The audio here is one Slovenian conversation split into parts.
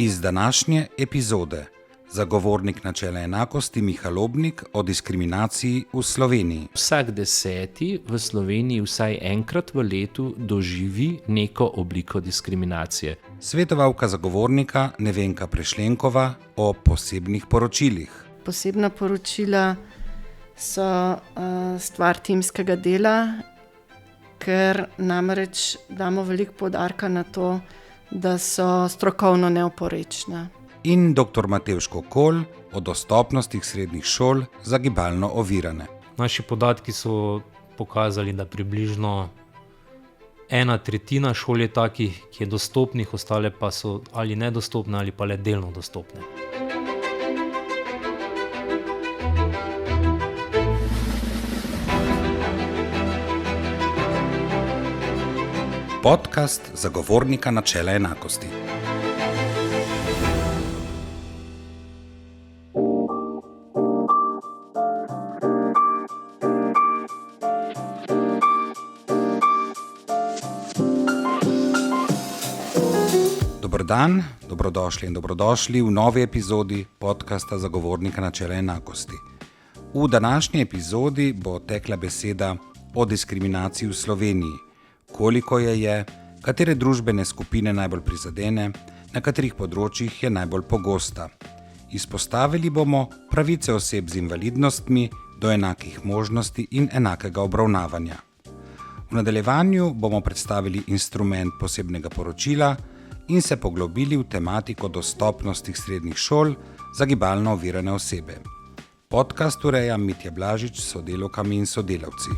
Iz današnje epizode zagovornik načela enakosti Miha Lobnik o diskriminaciji v Sloveniji. Vsak 10. v Sloveniji vsaj enkrat v letu doživi neko obliko diskriminacije. Svetovalka zagovornika Nevenka Prešlenkova o posebnih poročilih. Posebna poročila so stvar timskega dela, ker namreč damo veliko poudarka na to, da so strokovno neoporečna. In dr. Matevž Kokol o dostopnosti srednjih šol za gibalno ovirane. Naši podatki so pokazali, da približno 1/3 šol je takih, ki je dostopnih, ostale pa so ali nedostopne ali pa le delno dostopne. Podcast zagovornika načela enakosti. Dober dan, dobrodošli in dobrodošli v novi epizodi podcasta zagovornika načela enakosti. V današnji epizodi bo tekla beseda o diskriminaciji v Sloveniji. Koliko je, katere družbene skupine najbolj prizadene, na katerih področjih je najbolj pogosta. Izpostavili bomo pravice oseb z invalidnostmi do enakih možnosti in enakega obravnavanja. V nadaljevanju bomo predstavili instrument posebnega poročila in se poglobili v tematiko dostopnosti srednjih šol za gibalno ovirane osebe. Podcast ureja Mitja Blažič s sodelavkami in sodelavci.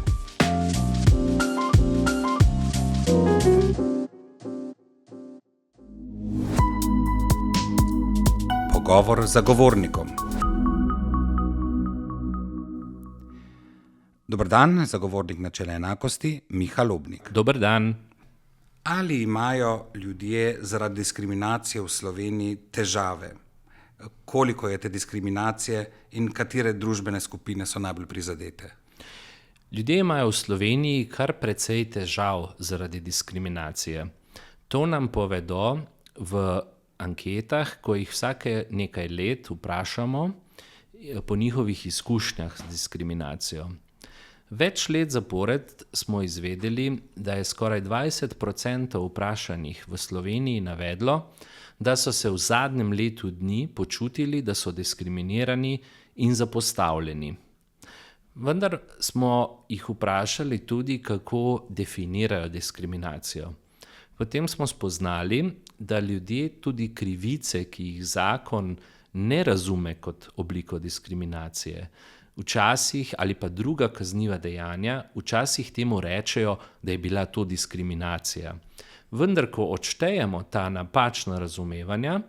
Pogovor z zagovornikom. Dober dan, zagovornik načela enakosti Miha Lobnik. Dober dan. Ali imajo ljudje zaradi diskriminacije v Sloveniji težave? Koliko je te diskriminacije in katere družbene skupine so najbolj prizadete? Ljudje imajo v Sloveniji kar precej težav zaradi diskriminacije. To nam povedo v anketah, ko jih vsake nekaj let vprašamo po njihovih izkušnjah z diskriminacijo. Več let zapored smo izvedeli, da je skoraj 20% vprašanih v Sloveniji navedlo, da so se v zadnjem letu dni počutili, da so diskriminirani in zapostavljeni. Vendar smo jih vprašali tudi, kako definirajo diskriminacijo. Potem smo spoznali, da ljudje tudi krivice, ki jih zakon ne razume kot obliko diskriminacije, včasih ali pa druga kazniva dejanja, včasih temu rečejo, da je bila to diskriminacija. Vendar, ko odštejemo ta napačna razumevanja,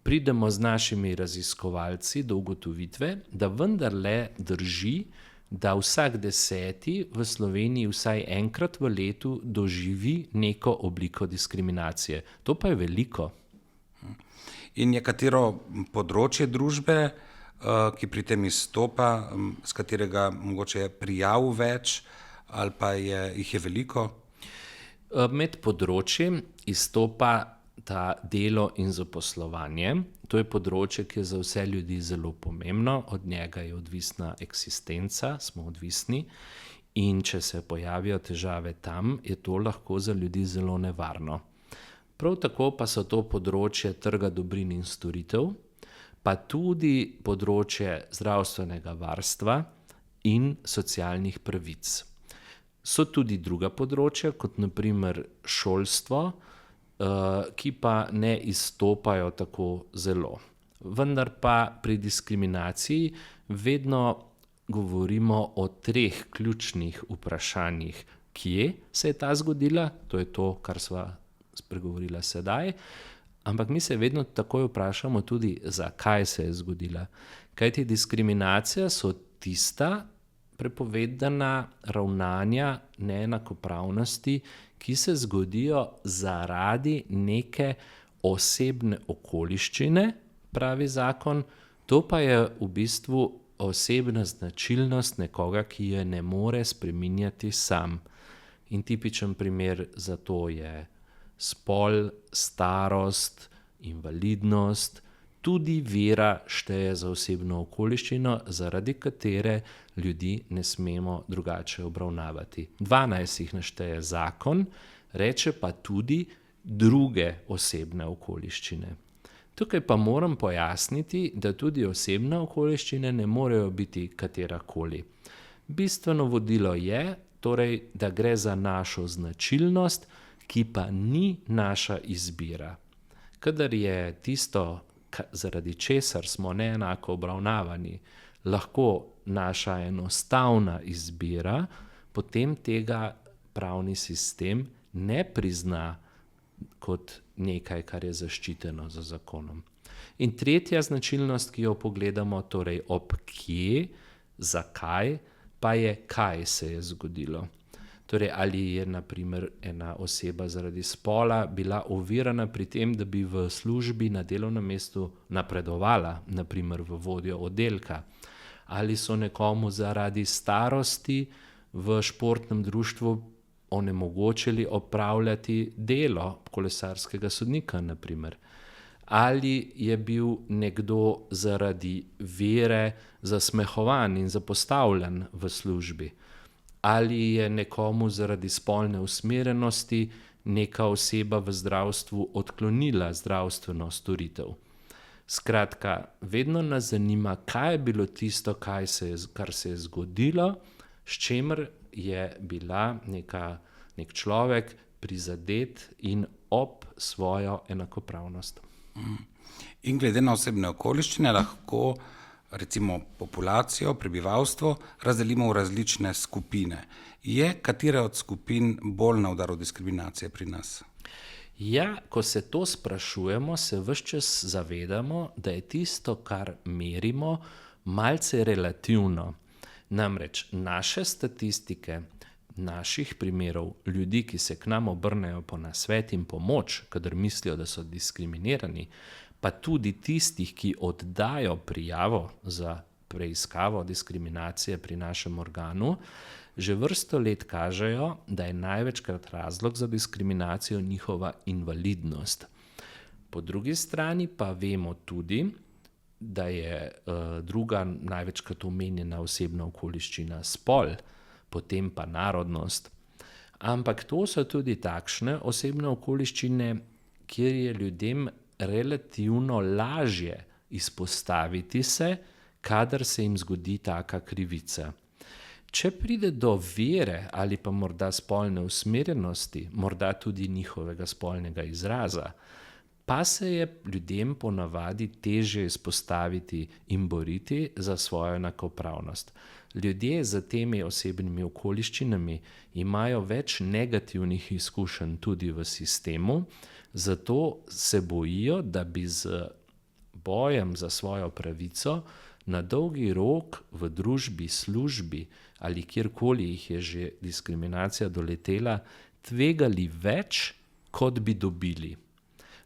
pridemo z našimi raziskovalci do ugotovitve, da vendarle drži, da vsak 10. v Sloveniji vsaj enkrat v letu doživi neko obliko diskriminacije. To pa je veliko. In je katero področje družbe, ki pri tem izstopa, z katerega mogoče je prijav več ali pa jih je veliko? Med področjem izstopa ta delo in zaposlovanje. To je področje, ki je za vse ljudi zelo pomembno, od njega je odvisna eksistenca, smo odvisni, in če se pojavijo težave tam, je to lahko za ljudi zelo nevarno. Prav tako pa so to področje trga dobrin in storitev, pa tudi področje zdravstvenega varstva in socialnih pravic. So tudi druga področja, kot na primer šolstvo, ki pa ne izstopajo tako zelo. Vendar pa pri diskriminaciji vedno govorimo o 3 ključnih vprašanjih. Kje se je ta zgodila? To je to, kar sva spregovorila sedaj. Ampak mi se vedno takoj vprašamo tudi, zakaj se je zgodila. Kajti diskriminacija so tista prepovedana ravnanja neenakopravnosti, ki se zgodijo zaradi neke osebne okoliščine, pravi zakon. To pa je v bistvu osebna značilnost nekoga, ki je ne more spreminjati sam. In tipičen primer za to je spol, starost, invalidnost, tudi vera šteje za osebno okoliščino, zaradi katere ljudi ne smemo drugače obravnavati. 12 jih našteje zakon, reče pa tudi druge osebne okoliščine. Tukaj pa moram pojasniti, da tudi osebne okoliščine ne morejo biti katerakoli. Bistveno vodilo je, torej, da gre za našo značilnost, ki pa ni naša izbira. Kadar je tisto, zaradi česar smo neenako obravnavani, lahko naša enostavna izbira, potem tega pravni sistem ne prizna kot nekaj, kar je zaščiteno z zakonom. In tretja značilnost, ki jo pogledamo, torej ob kje, zakaj, pa je, kaj se je zgodilo. Torej, ali je na primer ena oseba zaradi spola bila ovirana pri tem, da bi v službi na delovnem mestu napredovala, na primer v vodjo oddelka, ali so nekomu zaradi starosti v športnem društvu onemogočili opravljati delo kolesarskega sodnika, na primer. Ali je bil nekdo zaradi vere zasmehovan in zapostavljen v službi, ali je nekomu zaradi spolne usmerjenosti neka oseba v zdravstvu odklonila zdravstveno storitev. Skratka, vedno nas zanima, kaj je bilo tisto, kar se je zgodilo, s čimer je bila nek človek prizadet in ob svojo enakopravnost. In glede na osebne okoliščine lahko recimo populacijo, prebivalstvo razdelimo v različne skupine. Je katera od skupin bolj na udaru diskriminacije pri nas? Ja, ko se to sprašujemo, se ves čas zavedamo, da je tisto, kar merimo, malce relativno. Namreč naše statistike, naših primerov ljudi, ki se k nam obrnejo po nasvet in pomoč, kadar mislijo, da so diskriminirani, pa tudi tistih, ki oddajo prijavo za preiskavo diskriminacije pri našem organu, že vrsto let kažejo, da je največkrat razlog za diskriminacijo njihova invalidnost. Po drugi strani pa vemo tudi, da je druga največkrat omenjena osebna okoliščina spol, potem pa narodnost. Ampak to so tudi takšne osebne okoliščine, kjer je ljudem relativno lažje izpostaviti se, kadar se jim zgodi taka krivica. Če pride do vere ali pa morda spolne usmerjenosti, morda tudi njihovega spolnega izraza, pa se je ljudem ponavadi težje izpostaviti in boriti za svojo enakopravnost. Ljudje z temi osebnimi okoliščinami imajo več negativnih izkušenj tudi v sistemu, zato se bojijo, da bi z bojem za svojo pravico na dolgi rok v družbi, službi ali kjerkoli jih je že diskriminacija doletela, tvegali več, kot bi dobili.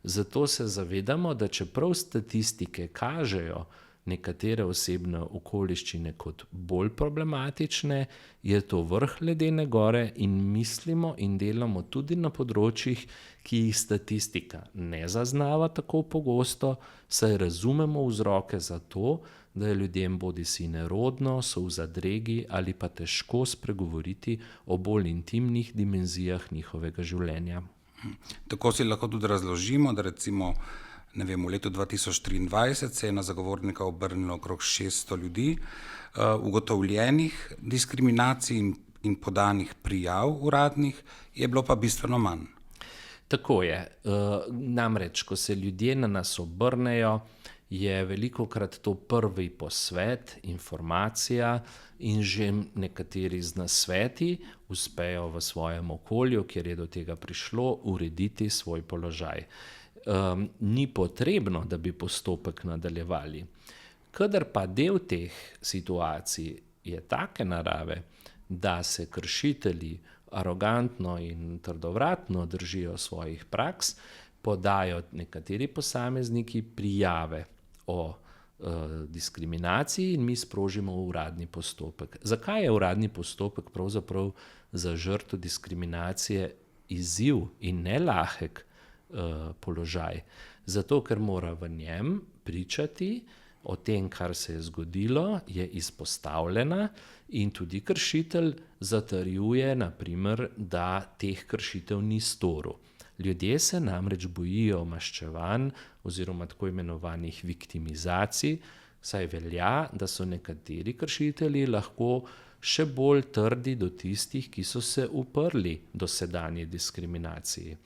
Zato se zavedamo, da čeprav statistike kažejo nekatere osebne okoliščine kot bolj problematične, je to vrh ledene gore in mislimo in delamo tudi na področjih, ki jih statistika ne zaznava tako pogosto, saj razumemo vzroke za to, da je ljudem bodisi nerodno, so v zadregi ali pa težko spregovoriti o bolj intimnih dimenzijah njihovega življenja. Tako si lahko tudi razložimo, da recimo v letu 2023 se je na zagovornika obrnilo okrog 600 ljudi, ugotovljenih diskriminacij in podanih prijav uradnih je bilo pa bistveno manj. Tako je. Namreč, ko se ljudje na nas obrnejo, je velikokrat to prvi posvet, informacija in že nekateri z nasveti uspejo v svojem okolju, kjer je do tega prišlo, urediti svoj položaj. Ni potrebno, da bi postopek nadaljevali. Kadar pa del teh situacij je take narave, da se kršitelji arogantno in trdovratno držijo svojih praks, podajo nekateri posamezniki prijave o diskriminaciji in mi sprožimo uradni postopek. Zakaj je uradni postopek pravzaprav za žrtev diskriminacije izziv in ne lahek položaj. Zato, ker mora v njem pričati o tem, kar se je zgodilo, je izpostavljena in tudi kršitelj zatrjuje, naprimer, da teh kršitev ni storil. Ljudje se namreč bojijo maščevanj oziroma tako imenovanih viktimizacij, saj velja, da so nekateri kršitelji lahko še bolj trdi do tistih, ki so se uprli dosedanji diskriminaciji.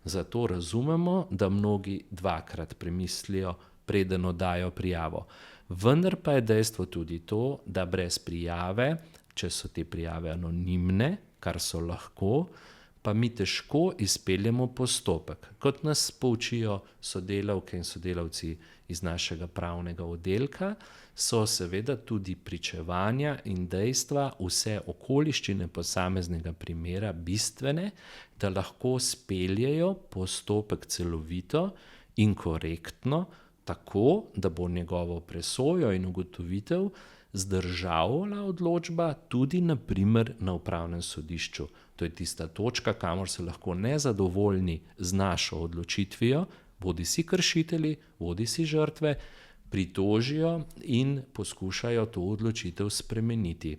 Zato razumemo, da mnogi dvakrat premislijo, preden oddajo prijavo. Vendar pa je dejstvo tudi to, da brez prijave, če so te prijave anonimne, kar so lahko, pa mi težko izpeljemo postopek. Kot nas poučijo sodelavke in sodelavci iz našega pravnega oddelka, so seveda tudi pričevanja in dejstva, vse okoliščine posameznega primera bistvene, da lahko speljejo postopek celovito in korektno, tako, da bo njegovo presojo in ugotovitev zdržala odločba tudi naprimer na upravnem sodišču. To je tista točka, kamor se lahko nezadovoljni z našo odločitvijo, bodisi kršitelji, bodisi žrtve, pritožijo in poskušajo to odločitev spremeniti.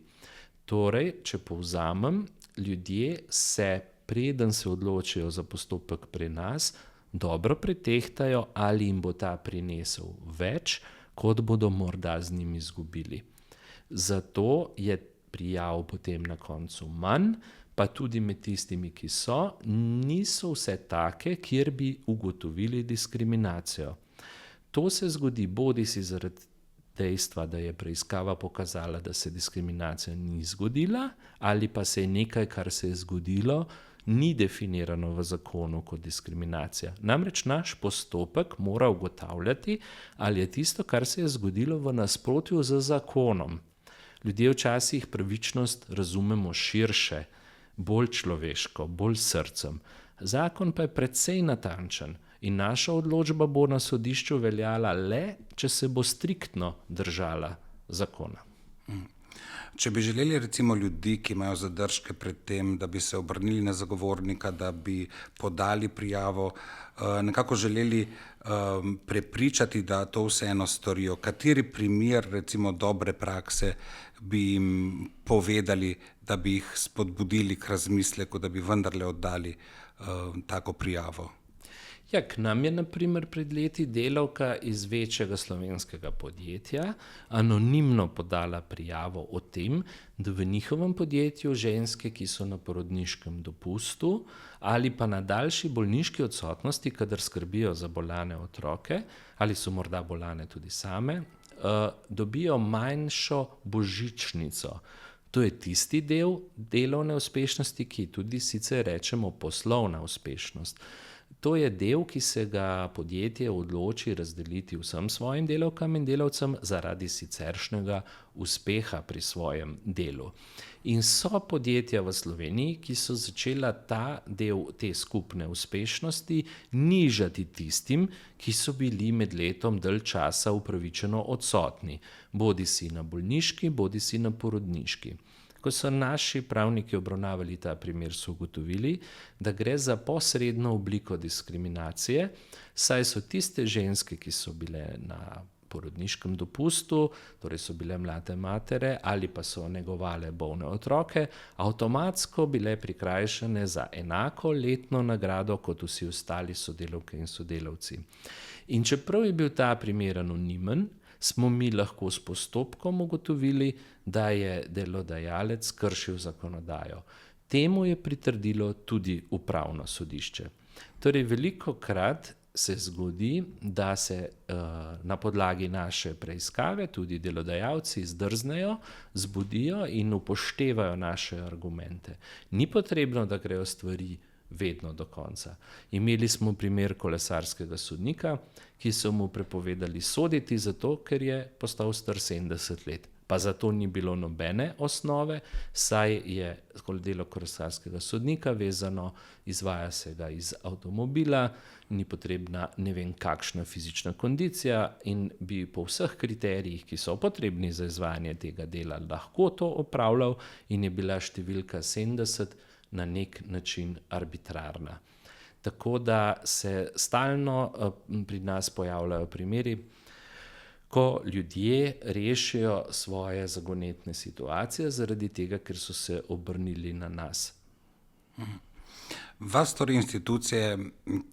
Torej, če povzamem, ljudje se, preden se odločijo za postopek pri nas, dobro pretehtajo, ali jim bo ta prinesel več, kot bodo morda z njim izgubili. Zato je prijav potem na koncu manj, pa tudi med tistimi, ki so, niso vse take, kjer bi ugotovili diskriminacijo. To se zgodi bodisi zaradi dejstva, da je preiskava pokazala, da se diskriminacija ni zgodila, ali pa se je nekaj, kar se je zgodilo, ni definirano v zakonu kot diskriminacija. Namreč naš postopek mora ugotavljati, ali je tisto, kar se je zgodilo, v nasprotju z zakonom. Ljudje včasih pravičnost razumemo širše, bolj človeško, bolj srcem. Zakon pa je precej natančen in naša odločba bo na sodišču veljala le, če se bo striktno držala zakona. Če bi želeli recimo ljudi, ki imajo zadržke pred tem, da bi se obrnili na zagovornika, da bi podali prijavo, nekako želeli prepričati, da to vseeno storijo, kateri primer recimo dobre prakse bi jim povedali, da bi jih spodbudili k razmisleku, da bi vendarle oddali tako prijavo? Ja, k nam je na primer pred leti delavka iz večjega slovenskega podjetja anonimno podala prijavo o tem, da v njihovem podjetju ženske, ki so na porodniškem dopustu ali pa na daljši bolniški odsotnosti, kadar skrbijo za bolane otroke ali so morda bolane tudi same, dobijo manjšo božičnico. To je tisti del delovne uspešnosti, ki tudi sicer rečemo poslovna uspešnost. To je del, ki se ga podjetje odloči razdeliti vsem svojim delavkam in delavcem zaradi siceršnjega uspeha pri svojem delu. In so podjetja v Sloveniji, ki so začela ta del te skupne uspešnosti nižati tistim, ki so bili med letom dalj časa upravičeno odsotni, bodisi na bolniški, bodisi na porodniški. Ko so naši pravniki obravnavali ta primer, so ugotovili, da gre za posredno obliko diskriminacije, saj so tiste ženske, ki so bile na porodniškem dopustu, torej so bile mlade matere ali pa so negovale bolne otroke, avtomatsko bile prikrajšane za enako letno nagrado kot vsi ostali sodelavke in sodelavci. In čeprav je bil ta primer anonimen, smo mi lahko s postopkom ugotovili, da je delodajalec kršil zakonodajo. Temu je pritrdilo tudi upravno sodišče. Torej, velikokrat se zgodi, da se na podlagi naše preiskave tudi delodajalci zdrznejo, zbudijo in upoštevajo naše argumente. Ni potrebno, da grejo stvari vedno do konca. Imeli smo primer kolesarskega sodnika, ki so mu prepovedali soditi zato, ker je postal star 70 let. Pa zato ni bilo nobene osnove, saj je delo kolesarskega sodnika vezano, izvaja se ga iz avtomobila, ni potrebna ne vem kakšna fizična kondicija in bi po vseh kriterijih, ki so potrebni za izvajanje tega dela, lahko to opravljal in je bila številka 70 na nek način arbitrarna. Tako da se stalno pri nas pojavljajo primeri, ko ljudje rešijo svoje zagonetne situacije zaradi tega, ker so se obrnili na nas. Vas torej institucije,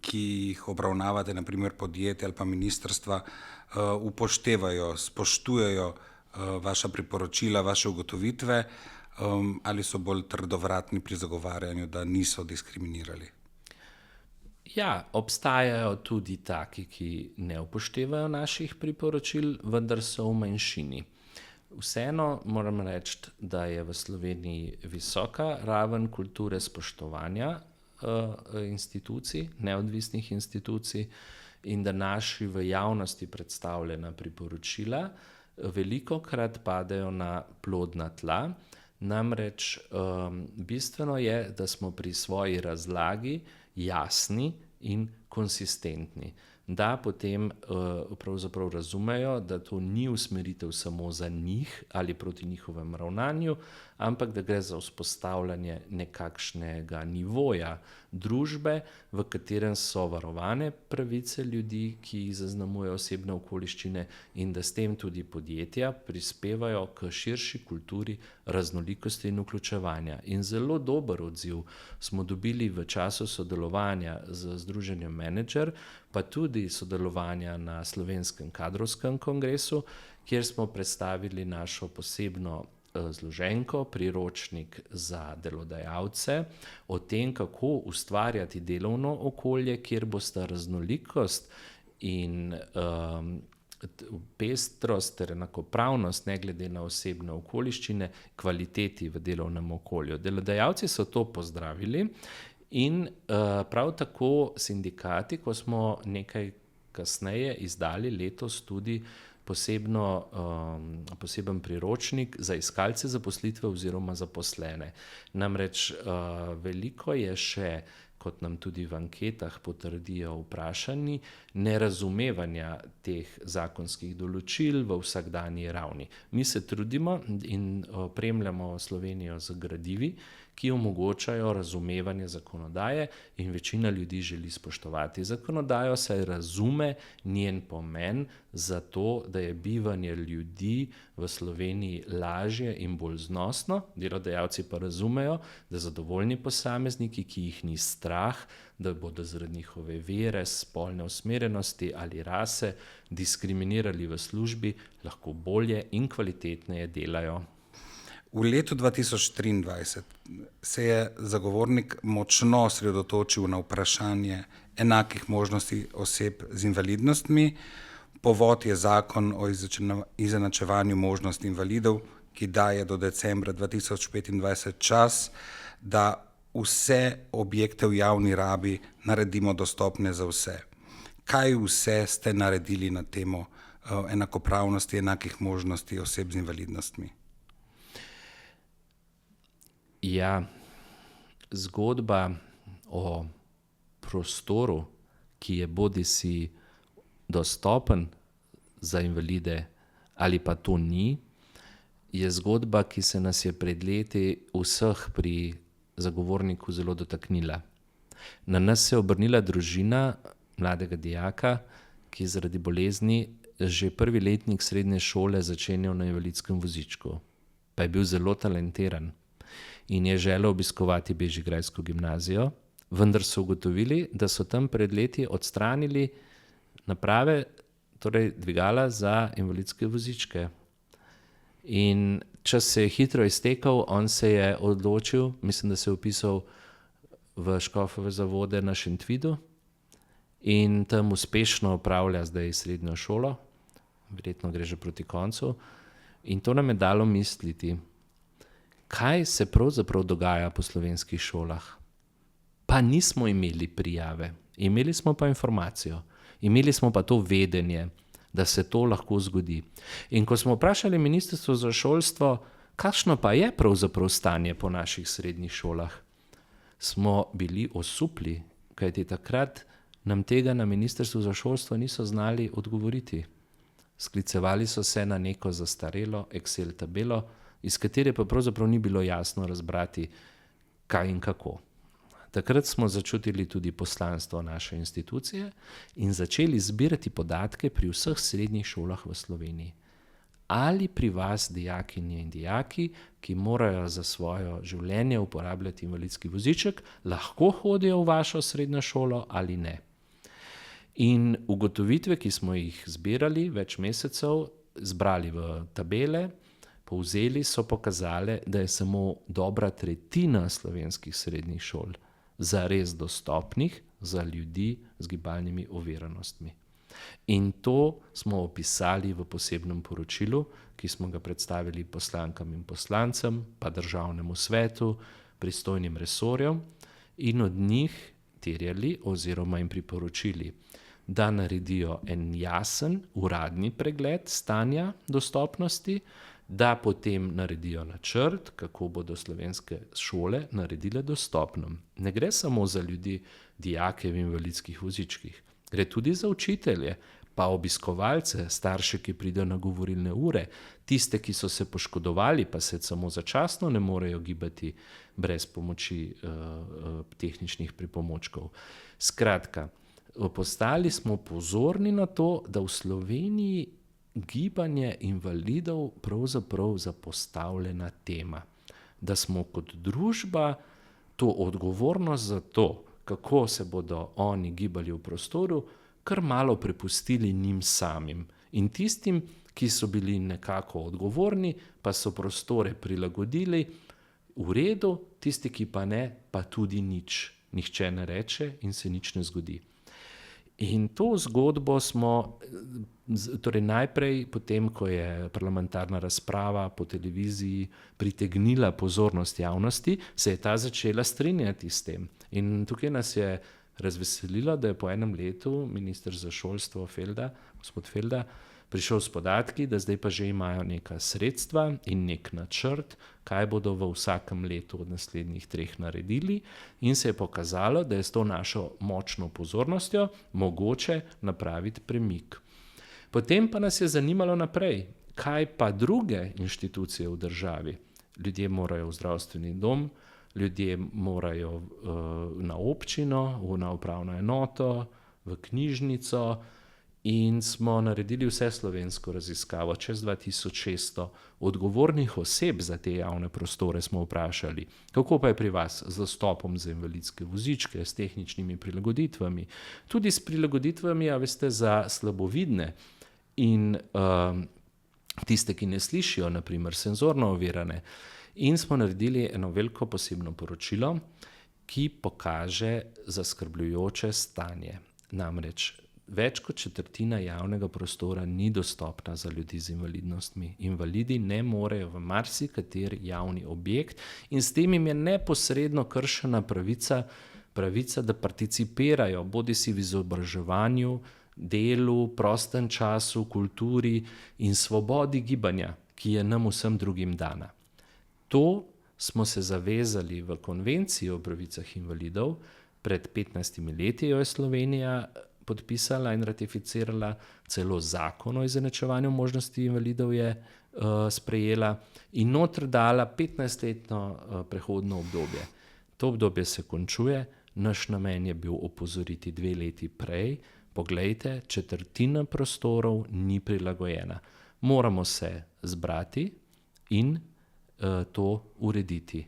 ki jih obravnavate, naprimer podjetja ali pa ministrstva, upoštevajo, spoštujejo vaša priporočila, vaše ugotovitve, ali so bolj trdovratni pri zagovarjanju, da niso diskriminirali? Ja, obstajajo tudi taki, ki ne upoštevajo naših priporočil, vendar so v manjšini. Vseeno moram reči, da je v Sloveniji visoka raven kulture spoštovanja institucij, neodvisnih institucij, in da naši v javnosti predstavljena priporočila velikokrat padejo na plodna tla. Namreč bistveno je, da smo pri svoji razlagi jasni in konsistentni, da potem pravzaprav razumejo, da to ni usmeritev samo za njih ali proti njihovem ravnanju, ampak da gre za vzpostavljanje nekakšnega nivoja družbe, v katerem so varovane pravice ljudi, ki jih zaznamujejo osebne okoliščine, in da s tem tudi podjetja prispevajo k širši kulturi raznolikosti in vključevanja. In zelo dober odziv smo dobili v času sodelovanja z Združenjem Menedžer, pa tudi sodelovanja na Slovenskem kadrovskem kongresu, kjer smo predstavili našo posebno zloženko, priročnik za delodajalce, o tem, kako ustvarjati delovno okolje, kjer bosta raznolikost in pestrost ter enakopravnost, ne glede na osebne okoliščine, kvaliteti v delovnem okolju. Delodajalci so to pozdravili in prav tako sindikati, ko smo nekaj kasneje izdali letos tudi poseben priročnik za iskalce zaposlitve oziroma zaposlene. Namreč veliko je še, kot nam tudi v anketah potrdijo vprašanji, nerazumevanja teh zakonskih določil v vsakdanji ravni. Mi se trudimo in opremljamo Slovenijo z gradivi, ki omogočajo razumevanje zakonodaje, in večina ljudi želi spoštovati zakonodajo, saj razume njen pomen za to, da je bivanje ljudi v Sloveniji lažje in bolj znosno. Delodajalci pa razumejo, da zadovoljni posamezniki, ki jih ni strah, da bodo zaradi njihove vere, spolne usmerjenosti ali rase diskriminirali v službi, lahko bolje in kvalitetneje delajo. V letu 2023 se je zagovornik močno osredotočil na vprašanje enakih možnosti oseb z invalidnostmi. Povod je zakon o izenačevanju možnosti invalidov, ki daje do decembra 2025 čas, da vse objekte v javni rabi naredimo dostopne za vse. Kaj vse ste naredili na temo enakopravnosti, enakih možnosti oseb z invalidnostmi? Ja, zgodba o prostoru, ki je bodisi dostopen za invalide ali pa to ni, je zgodba, ki se nas je pred leti vseh pri zagovorniku zelo dotaknila. Na nas se je obrnila družina mladega dijaka, ki je zaradi bolezni že prvi letnik srednje šole začenjal na invalidskem vozičku, pa je bil zelo talentiran in je želel obiskovati bežigrajsko gimnazijo, vendar so ugotovili, da so tam pred leti odstranili naprave, torej dvigala za invalidske vozičke. In čas se je hitro iztekel, on se je odločil, mislim, da se je vpisal v Škofove zavode na Šentvidu in tam uspešno opravlja zdaj srednjo šolo, verjetno gre že proti koncu, in to nam je dalo misliti, kaj se pravzaprav dogaja po slovenskih šolah. Pa nismo imeli prijave, imeli smo pa informacijo, imeli smo pa to vedenje, da se to lahko zgodi. In ko smo vprašali Ministrstvo za šolstvo, kakšno pa je pravzaprav stanje po naših srednjih šolah, smo bili osupli, kajti takrat nam tega na Ministrstvu za šolstvo niso znali odgovoriti. Sklicevali so se na neko zastarelo Excel tabelo, iz katere pa pravzaprav ni bilo jasno razbrati, kaj in kako. Takrat smo začutili tudi poslanstvo naše institucije in začeli zbirati podatke pri vseh srednjih šolah v Sloveniji. Ali pri vas dijakinje in dijaki, ki morajo za svoje življenje uporabljati invalidski voziček, lahko hodijo v vašo srednjo šolo ali ne. In ugotovitve, ki smo jih zbirali več mesecev, zbrali v tabele, povzeli, so pokazale, da je samo dobra tretjina slovenskih srednjih šol zares dostopnih za ljudi z gibalnimi oviranostmi. In to smo opisali v posebnem poročilu, ki smo ga predstavili poslankam in poslancem, pa Državnemu svetu, pristojnim resorjem in od njih terjali oziroma jim priporočili, da naredijo en jasen uradni pregled stanja dostopnosti, da potem naredijo načrt, kako bodo slovenske šole naredile dostopno. Ne gre samo za ljudi, dijake v invalidskih vozičkih, gre tudi za učitelje, pa obiskovalce, starše, ki pridejo na govorilne ure, tiste, ki so se poškodovali, pa se samo začasno ne morejo gibati brez pomoči tehničnih pripomočkov. Skratka, postali smo pozorni na to, da v Sloveniji gibanje invalidov pravzaprav zapostavljena tema. Da smo kot družba to odgovornost za to, kako se bodo oni gibali v prostoru, kar malo prepustili njim samim. In tistim, ki so bili nekako odgovorni, pa so prostore prilagodili v redu, tisti, ki pa ne, pa tudi nič. Nihče ne reče in se nič ne zgodi. In to zgodbo smo, torej najprej, potem, ko je parlamentarna razprava po televiziji pritegnila pozornost javnosti, se je ta začela strinjati s tem. In tukaj nas je razveselilo, da je po enem letu minister za šolstvo gospod Felda, prišel s podatki, da zdaj pa že imajo neka sredstva in nek načrt, kaj bodo v vsakem letu od naslednjih 3 naredili, in se je pokazalo, da je s to našo močno pozornostjo mogoče napraviti premik. Potem pa nas je zanimalo naprej, kaj pa druge inštitucije v državi. Ljudje morajo v zdravstveni dom, ljudje morajo na občino, na upravno enoto, v knjižnico, in smo naredili vse slovensko raziskavo, čez 2600 odgovornih oseb za te javne prostore smo vprašali, kako pa je pri vas z dostopom za invalidske vozičke, s tehničnimi prilagoditvami, tudi s prilagoditvami, a veste, za slabovidne in tiste, ki ne slišijo, naprimer senzorno ovirane. In smo naredili eno veliko posebno poročilo, ki pokaže zaskrbljujoče stanje. Namreč več kot četrtina javnega prostora ni dostopna za ljudi z invalidnostmi. Invalidi ne morejo v marsikateri javni objekt in s tem jim je neposredno kršena pravica, da participirajo, bodisi v izobraževanju, delu, prostem času, kulturi in svobodi gibanja, ki je nam vsem drugim dana. To smo se zavezali v konvenciji o pravicah invalidov, pred 15 leti jo je Slovenija podpisala in ratificirala, celo zakon o izenačevanju možnosti invalidov je sprejela in notr dala 15-letno prehodno obdobje. To obdobje se končuje, naš namen je bil opozoriti 2 leti prej, poglejte, četrtina prostorov ni prilagojena. Moramo se zbrati in to urediti.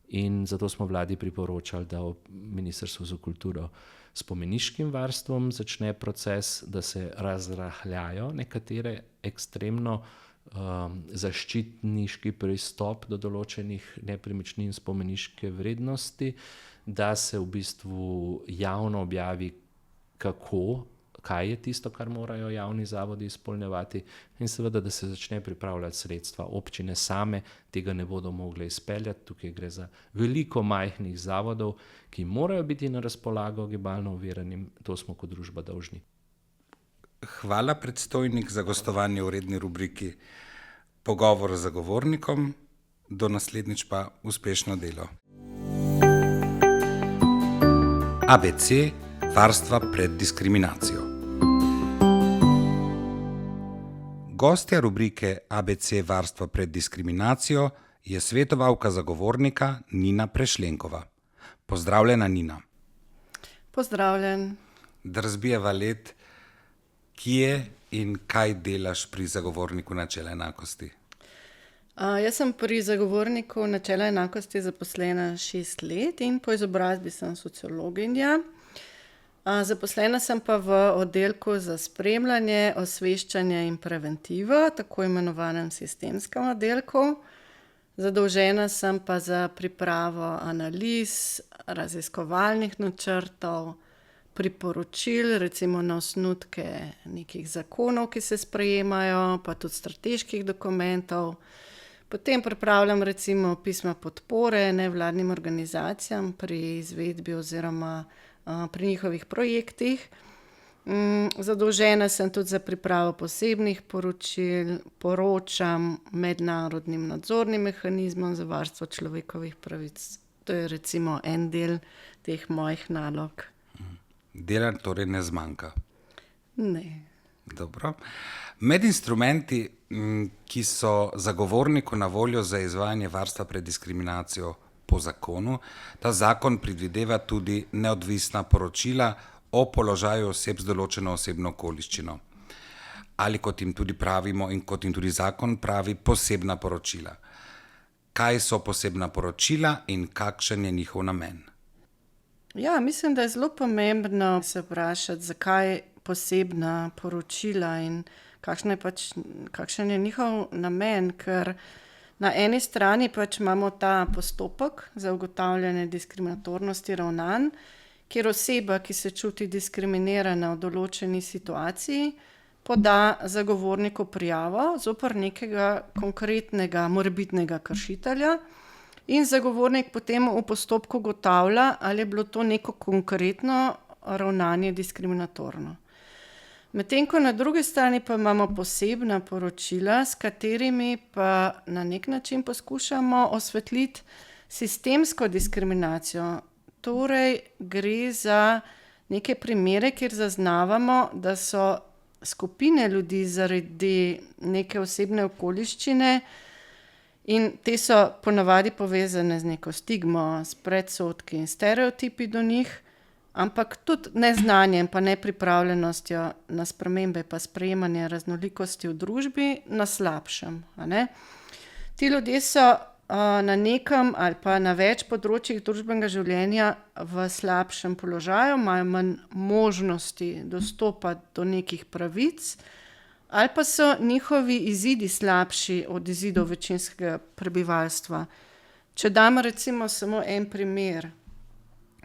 In zato smo vladi priporočali, da Ministrstvo za kulturo spomeniškim varstvom začne proces, da se razrahljajo nekatere ekstremno zaščitniški pristop do določenih nepremičnin spomeniške vrednosti, da se v bistvu javno objavi, kaj je tisto, kar morajo javni zavodi izpolnjevati, in seveda, da se začne pripravljati sredstva. Občine same tega ne bodo mogle izpeljati, tukaj gre za veliko majhnih zavodov, ki morajo biti na razpolago gibalno oviranim, to smo kot družba dolžni. Hvala, predstojnik, za gostovanje v redni rubriki Pogovor z zagovornikom. Do naslednjič pa uspešno delo. ABC varstva pred diskriminacijo. Gostja rubrike ABC varstva pred diskriminacijo je svetovalka zagovornika Nina Prešlenkova. Pozdravljena, Nina. Pozdravljen. Da razbijeva led, kje in kaj delaš pri zagovorniku načela enakosti? Jaz sem pri zagovorniku načela enakosti zaposlena 6 let in po izobrazbi sem sociologinja. Zaposlena sem pa v oddelku za spremljanje, osveščanje in preventivo, tako imenovanem sistemskem oddelku. Zadolžena sem pa za pripravo analiz, raziskovalnih načrtov, priporočil, recimo na osnutke nekih zakonov, ki se sprejemajo, pa tudi strateških dokumentov. Potem pripravljam recimo pisma podpore nevladnim organizacijam pri izvedbi oziroma pri njihovih projektih. Zadolžena sem tudi za pripravo posebnih poročil, poročam mednarodnim nadzornim mehanizmom za varstvo človekovih pravic. To je recimo en del teh mojih nalog. Dela torej ne zmanjka. Ne. Dobro. Med instrumenti, ki so zagovorniku na voljo za izvajanje varstva pred diskriminacijo po zakonu, ta zakon predvideva tudi neodvisna poročila o položaju oseb z določeno osebno okoliščino. Ali kot jim tudi pravimo in kot jim tudi zakon pravi, posebna poročila. Kaj so posebna poročila in kakšen je njihov namen? Ja, mislim, da je zelo pomembno se vprašati, zakaj posebna poročila in kakšen je njihov namen, ker na eni strani pač imamo ta postopek za ugotavljanje diskriminatornosti ravnanj, kjer oseba, ki se čuti diskriminirana v določeni situaciji, poda zagovorniku prijavo zoper nekega konkretnega morebitnega kršitelja in zagovornik potem v postopku ugotavlja, ali je bilo to neko konkretno ravnanje diskriminatorno. Medtem ko na drugi strani pa imamo posebna poročila, s katerimi pa na nek način poskušamo osvetliti sistemsko diskriminacijo. Torej gre za neke primere, kjer zaznavamo, da so skupine ljudi zaradi neke osebne okoliščine in te so ponavadi povezane z neko stigmo, s predsodki in stereotipi do njih, ampak tudi neznanjem pa nepripravljenostjo na spremembe pa sprejemanje raznolikosti v družbi na slabšem. Ti ljudje so na nekem ali pa na več področjih družbenega življenja v slabšem položaju, imajo manj možnosti dostopati do nekih pravic, ali pa so njihovi izidi slabši od izidov večinskega prebivalstva. Če dam recimo samo en primer.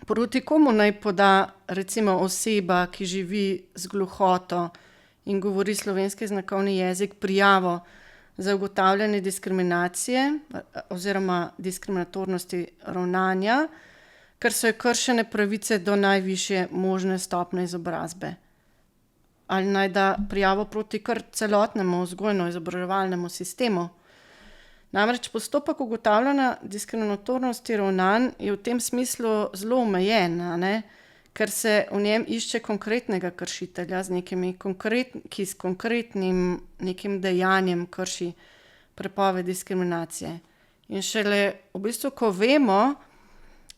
Proti komu naj poda recimo oseba, ki živi z gluhoto in govori slovenski znakovni jezik, prijavo za ugotavljanje diskriminacije oziroma diskriminatornosti ravnanja, ker so ji kršene pravice do najvišje možne stopnje izobrazbe. Ali naj da prijavo proti kar celotnemu vzgojno-izobraževalnemu sistemu. Namreč postopek ugotavljanja diskriminatornosti ravnanj je v tem smislu zelo omejen, ker se v njem išče konkretnega kršitelja, ki s konkretnim nekim dejanjem krši prepoved diskriminacije. In šele v bistvu, ko vemo,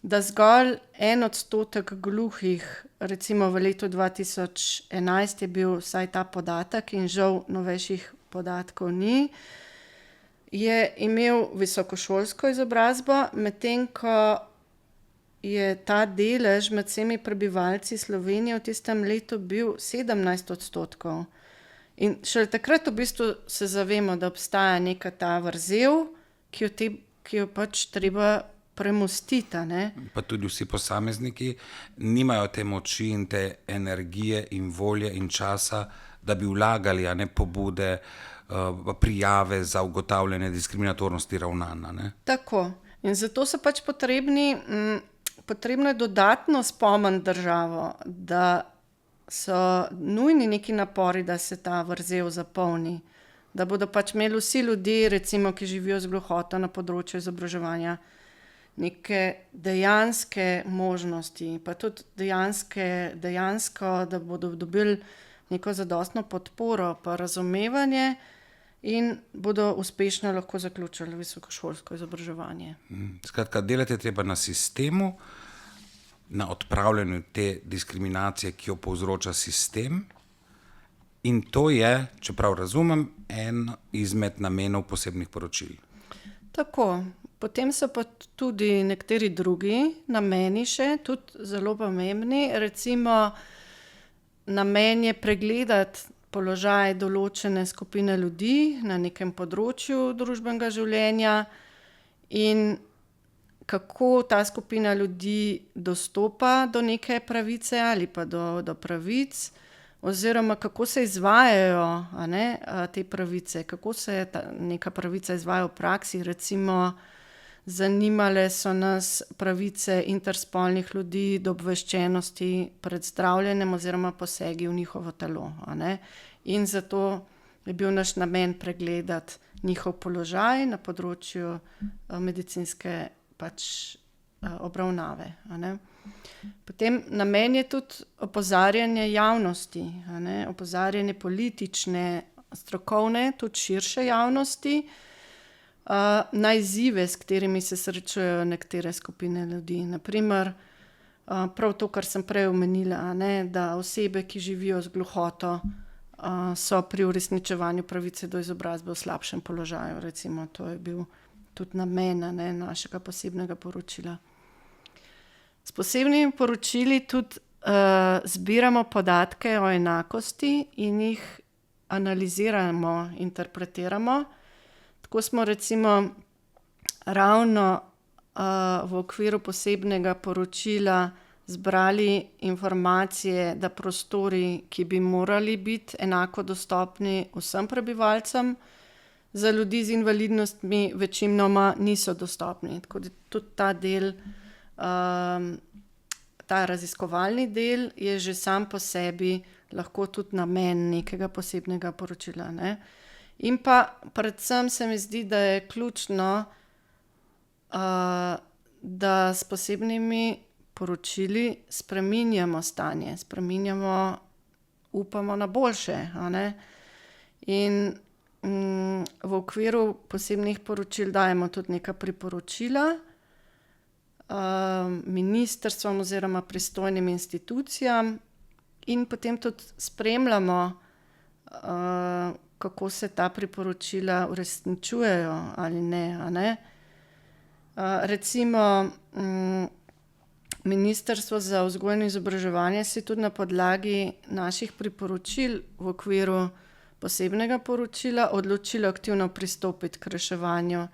da zgolj 1% gluhih, recimo v letu 2011 je bil vsaj ta podatek in žal novejših podatkov ni, je imel visokošolsko izobrazbo, medtem ko je ta delež med vsemi prebivalci Slovenije v tistem letu bil 17%. In šele takrat v bistvu se zavemo, da obstaja neka ta vrzel, ki jo pač treba premostiti. Pa tudi vsi posamezniki nimajo te moči in te energije in volje in časa, da bi vlagali pobude, prijave za ugotavljanje diskriminatornosti ravnanj. Tako. In zato so pač potrebno je dodatno spomniti državo, da so nujni neki napori, da se ta vrzel zapolni. Da bodo pač imeli vsi ljudje, recimo, ki živijo z gluhoto na področju izobraževanja, neke dejanske možnosti, pa tudi dejansko, da bodo dobili neko zadostno podporo pa razumevanje in bodo uspešno lahko zaključili visokošolsko izobraževanje. Skratka, delati je treba na sistemu, na odpravljanju te diskriminacije, ki jo povzroča sistem. In to je, čeprav razumem, en izmed namenov posebnih poročil. Tako, potem so pa tudi nekateri drugi nameni še, tudi zelo pomembni. Recimo, namen je pregledati položaj določene skupine ljudi na nekem področju družbenega življenja in kako ta skupina ljudi dostopa do neke pravice ali pa do pravic, oziroma kako se izvajajo, te pravice, kako se neka pravica izvaja v praksi. Recimo, zanimale so nas pravice interspolnih ljudi do obveščenosti pred zdravljenjem oziroma posegi v njihovo telo. In zato je bil naš namen pregledati njihov položaj na področju medicinske obravnave. Potem namen je tudi opozarjanje javnosti, opozarjanje politične, strokovne, tudi širše javnosti, na izzive, s katerimi se srečujejo nekatere skupine ljudi. Naprimer, prav to, kar sem prej omenila, da osebe, ki živijo z gluhoto, so pri uresničevanju pravice do izobrazbe v slabšem položaju. Recimo, to je bil tudi namen našega posebnega poročila. S posebnimi poročili tudi zbiramo podatke o enakosti in jih analiziramo, interpretiramo. Tako smo recimo ravno v okviru posebnega poročila zbrali informacije, da prostori, ki bi morali biti enako dostopni vsem prebivalcem, za ljudi z invalidnostmi večinoma niso dostopni. Tako da tudi ta del, ta raziskovalni del je že sam po sebi lahko tudi namen nekega posebnega poročila. In pa predvsem se mi zdi, da je ključno, da s posebnimi poročili spreminjamo stanje, upamo na boljše. In v okviru posebnih poročil dajemo tudi neka priporočila ministrstvom oziroma pristojnim institucijam in potem tudi spremljamo, kako se ta priporočila uresničujejo ali ne. Recimo, Ministrstvo za vzgojo in izobraževanje se je tudi na podlagi naših priporočil v okviru posebnega poročila odločilo aktivno pristopiti k reševanju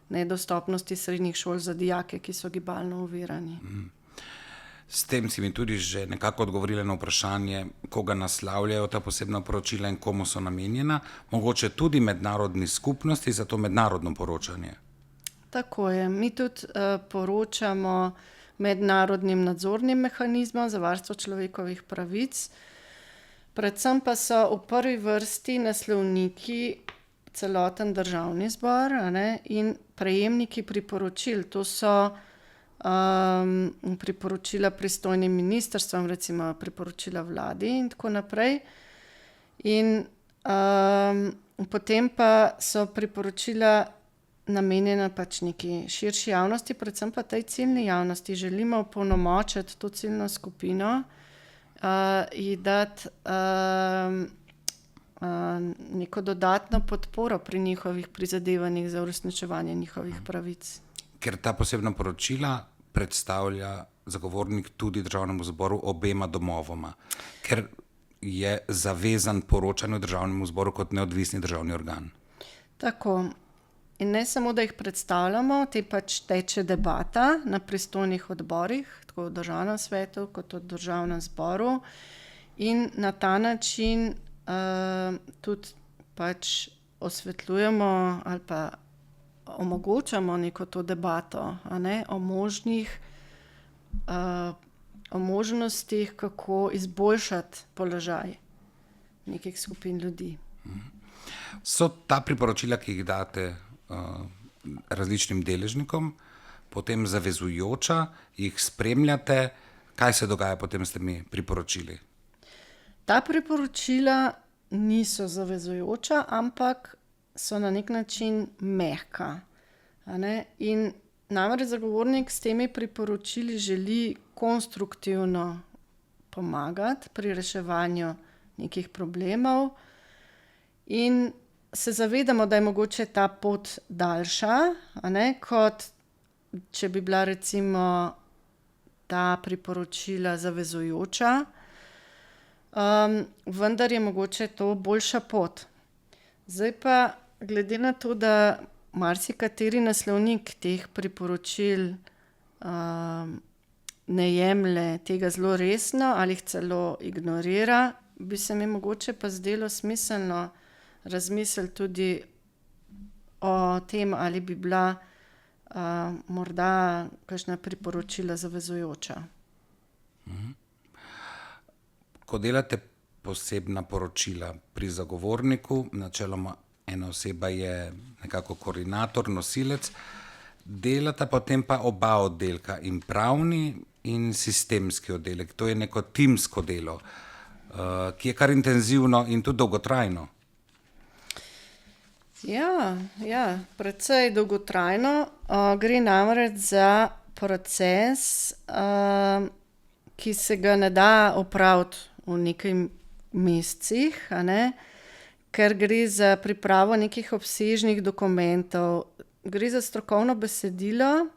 nedostopnosti srednjih šol za dijake, ki so gibalno ovirani. S tem si mi tudi že nekako odgovorila na vprašanje, koga naslavljajo ta posebna poročila in komu so namenjena, mogoče tudi mednarodni skupnosti za to mednarodno poročanje. Tako je. Mi tudi poročamo mednarodnim nadzornim mehanizmom za varstvo človekovih pravic. Predvsem pa so v prvi vrsti naslovniki celoten državni zbor, in prejemniki priporočil. To so priporočila pristojnim ministrstvom, recimo priporočila vladi in tako naprej. In potem pa so priporočila namenjena neki širši javnosti, predvsem pa tej ciljni javnosti. Želimo opolnomočiti to ciljno skupino, ji dati neko dodatno podporo pri njihovih prizadevanjih za uresničevanje njihovih pravic. Ker ta posebna poročila predstavlja zagovornik tudi državnemu zboru, obema domovoma, ker je zavezan poročanju državnemu zboru kot neodvisni državni organ. Tako. In ne samo, da jih predstavljamo, te teče debata na pristojnih odborih, tako v državnem svetu kot v državnem zboru, in na ta način tudi osvetljujemo ali pa omogočamo neko to debato, o možnostih, kako izboljšati položaj nekih skupin ljudi. So ta priporočila, ki jih date različnim deležnikom, potem zavezujoča, jih spremljate, kaj se dogaja potem s temi priporočili? Ta priporočila niso zavezujoča, ampak so na nek način mehka. In Namreč zagovornik s temi priporočili želi konstruktivno pomagati pri reševanju nekih problemov in se zavedamo, da je mogoče ta pot daljša, a ne, kot če bi bila recimo ta priporočila zavezujoča, vendar je mogoče to boljša pot. Zdaj pa, glede na to, da marsikateri naslovnik teh priporočil ne jemlje tega zelo resno ali jih celo ignorira, bi se mi mogoče pa zdelo smiselno razmisliti tudi o tem, ali bi bila morda kakšna priporočila zavezujoča. Ko delate posebna poročila pri zagovorniku, načeloma ena oseba je nekako koordinator, nosilec, delata potem pa oba oddelka, in pravni in sistemski oddelek. To je neko timsko delo, ki je kar intenzivno in tudi dolgotrajno. Ja, precej dolgotrajno. Gre namreč za proces, ki se ga ne da opraviti v nekaj mesecih, a ne? Ker gre za pripravo nekih obsežnih dokumentov, gre za strokovno besedilo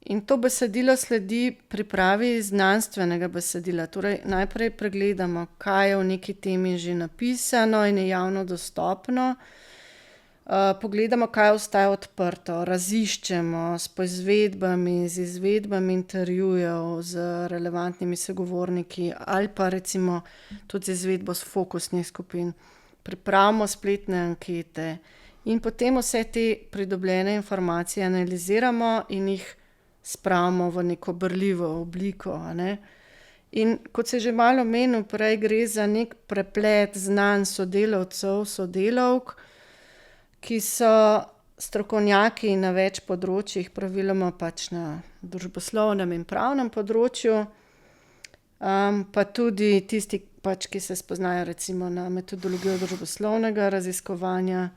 in to besedilo sledi pripravi znanstvenega besedila. Torej, najprej pregledamo, kaj je v neki temi že napisano in je javno dostopno. Pogledamo, kaj ostaja odprto, raziščemo s poizvedbami, z izvedbami intervjujev z relevantnimi sogovorniki ali pa recimo tudi z izvedbo s fokusnih skupin. Pripravimo spletne ankete in potem vse te pridobljene informacije analiziramo in jih spravimo v neko berljivo obliko, a ne. In kot se že malo omenil prej, gre za nek preplet znanj sodelavcev, sodelavk, ki so strokovnjaki na več področjih, praviloma pač na družboslovnem in pravnem področju, pa tudi tisti, pač, ki se spoznajo recimo na metodologijo družboslovnega raziskovanja,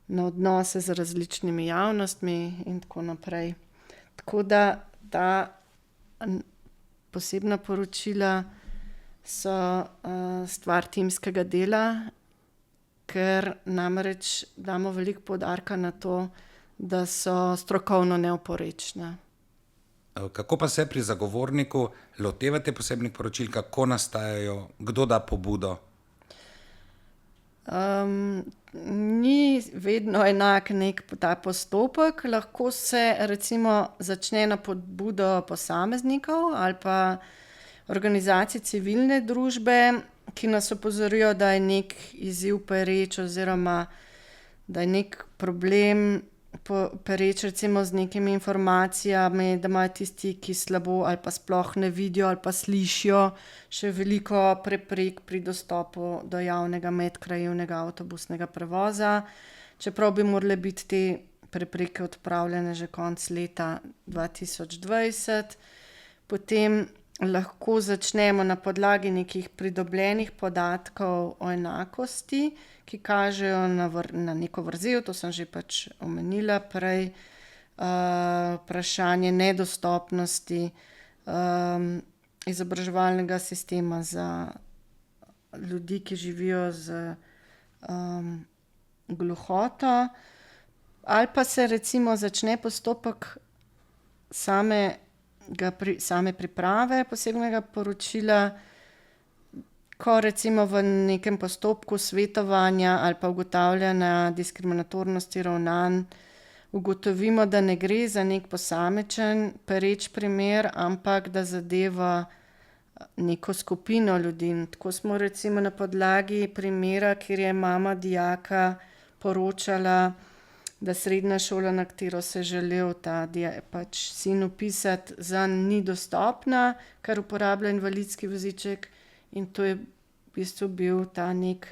na odnose z različnimi javnostmi in tako naprej. Tako da ta posebna poročila so stvar timskega dela, ker namreč damo veliko poudarka na to, da so strokovno neoporečna. Kako pa se pri zagovorniku lotevate posebnih poročil, kako nastajajo, kdo da pobudo? Ni vedno enak nek ta postopek, lahko se recimo začne na pobudo posameznikov ali pa organizacij civilne družbe, ki nas opozorijo, da je nek izziv pereč oziroma da je nek problem pereč recimo z nekimi informacijami, da imajo tisti, ki slabo ali pa sploh ne vidijo ali pa slišijo, še veliko preprek pri dostopu do javnega medkrajevnega avtobusnega prevoza, čeprav bi morale biti te prepreke odpravljene že konec leta 2020. Potem lahko začnemo na podlagi nekih pridobljenih podatkov o enakosti, ki kažejo na neko vrzel, to sem že pač omenila prej, vprašanje nedostopnosti izobraževalnega sistema za ljudi, ki živijo z gluhoto, ali pa se recimo začne postopek same priprave posebnega poročila, ko recimo v nekem postopku svetovanja ali pa ugotavljanja diskriminatornosti ravnanj ugotovimo, da ne gre za nek posamičen pereč primer, ampak da zadeva neko skupino ljudi. Tako smo recimo na podlagi primera, kjer je mama dijaka poročala, da srednja šola, na katero se je želel ta pač sin vpisati, zanj ni dostopna, ker uporablja invalidski voziček, in to je v bistvu bil ta nek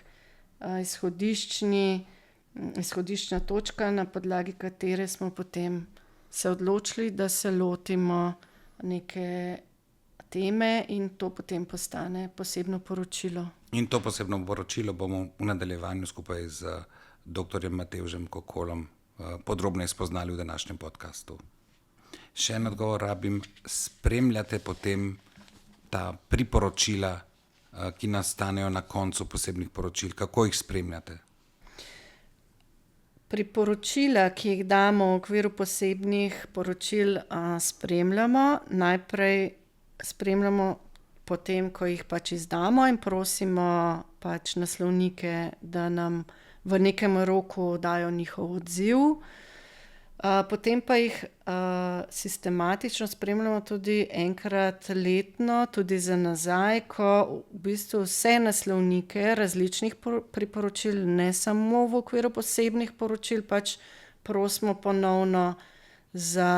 izhodiščna točka, na podlagi katere smo potem se odločili, da se lotimo neke teme in to potem postane posebno poročilo. In to posebno poročilo bomo v nadaljevanju skupaj z dr. Matevžem Kokolom podrobneje spoznali v današnjem podcastu. Še en odgovor rabim. Spremljate potem ta priporočila, ki nastanejo na koncu posebnih poročil? Kako jih spremljate? Priporočila, ki jih damo v okviru posebnih poročil, spremljamo. Najprej spremljamo potem, ko jih pač izdamo in prosimo pač naslovnike, da nam v nekem roku dajo njihov odziv. Potem pa jih sistematično spremljamo tudi enkrat letno, tudi za nazaj, ko v bistvu vse naslovnike različnih priporočil, ne samo v okviru posebnih poročil, pač prosimo ponovno za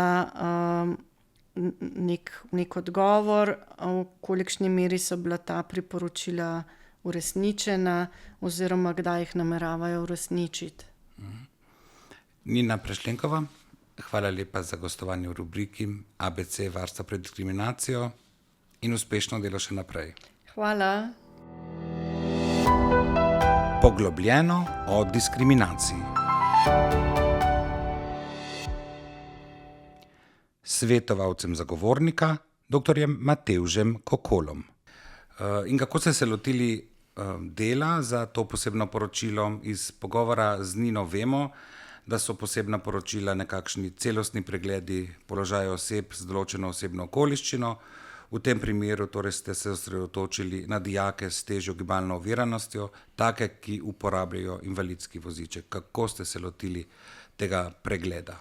nek odgovor, v kolikšni meri so bila ta priporočila uresničena oziroma kdaj jih nameravajo uresničiti. Nina Prešlenkova, hvala lepa za gostovanje v rubriki ABC varstva pred diskriminacijo in uspešno delo še naprej. Hvala. Poglobljeno o diskriminaciji. Svetovalcem zagovornika, dr. Matevžem Kokolom. In kako ste se lotili dela za to posebno poročilo? Iz pogovora z Nino vemo, da so posebna poročila nekakšni celostni pregledi položaja oseb z določeno osebno okoliščino. V tem primeru torej ste se osredotočili na dijake s težjo gibalno oviranostjo, take, ki uporabljajo invalidski voziček. Kako ste se lotili tega pregleda?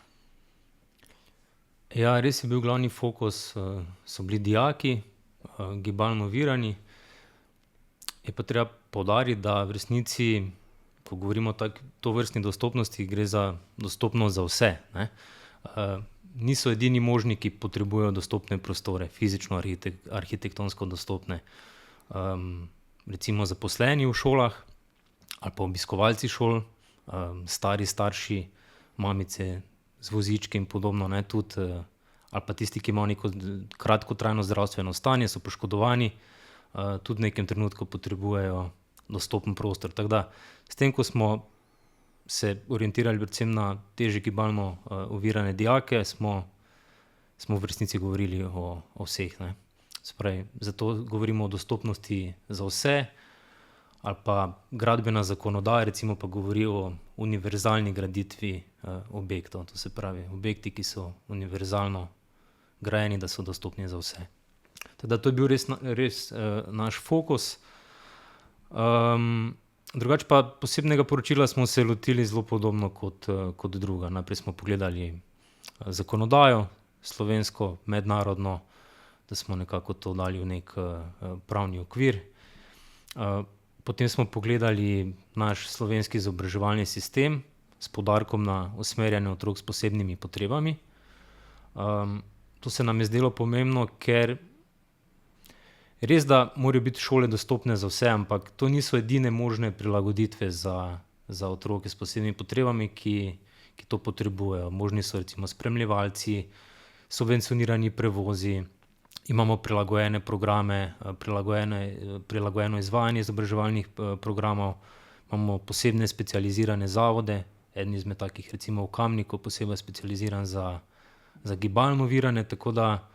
Ja, res je bil glavni fokus, so bili dijaki, gibalno ovirani. Je pa treba poudariti, da v resnici, ko govorimo o tovrstni dostopnosti, gre za dostopnost za vse, ne. Niso edini možni, ki potrebujejo dostopne prostore, fizično, arhitektonsko dostopne. Recimo zaposleni v šolah ali pa obiskovalci šol, stari starši, mamice z vozički in podobno, ne, tudi, ali pa tisti, ki imajo neko kratkotrajno zdravstveno stanje, so poškodovani, tudi v nekem trenutku potrebujejo dostopen prostor. Tako da, s tem, ko smo se orientirali predvsem na težje gibalno ovirane dijake, smo v resnici govorili o vseh, ne. Se pravi, zato govorimo o dostopnosti za vse, ali pa gradbena zakonodaja recimo pa govori o univerzalni graditvi objektov. To se pravi, objekti, ki so univerzalno grajeni, da so dostopni za vse. Tako da to je bil res naš fokus. Drugače pa posebnega poročila smo se lotili zelo podobno kot druga. Najprej smo pogledali zakonodajo, slovensko, mednarodno, da smo nekako to dali v nek pravni okvir. Potem smo pogledali naš slovenski izobraževalni sistem s poudarkom na usmerjanju otrok s posebnimi potrebami. To se nam je zdelo pomembno, ker res, da morajo biti šole dostopne za vse, ampak to niso edine možne prilagoditve za otroke s posebnimi potrebami, ki to potrebujejo. Možni so recimo spremljevalci, subvencionirani prevozi, imamo prilagojene programe, prilagojeno izvajanje izobraževalnih programov, imamo posebne specializirane zavode, eden izmed takih recimo v Kamniku, posebej specializiran za gibalno ovirane, tako da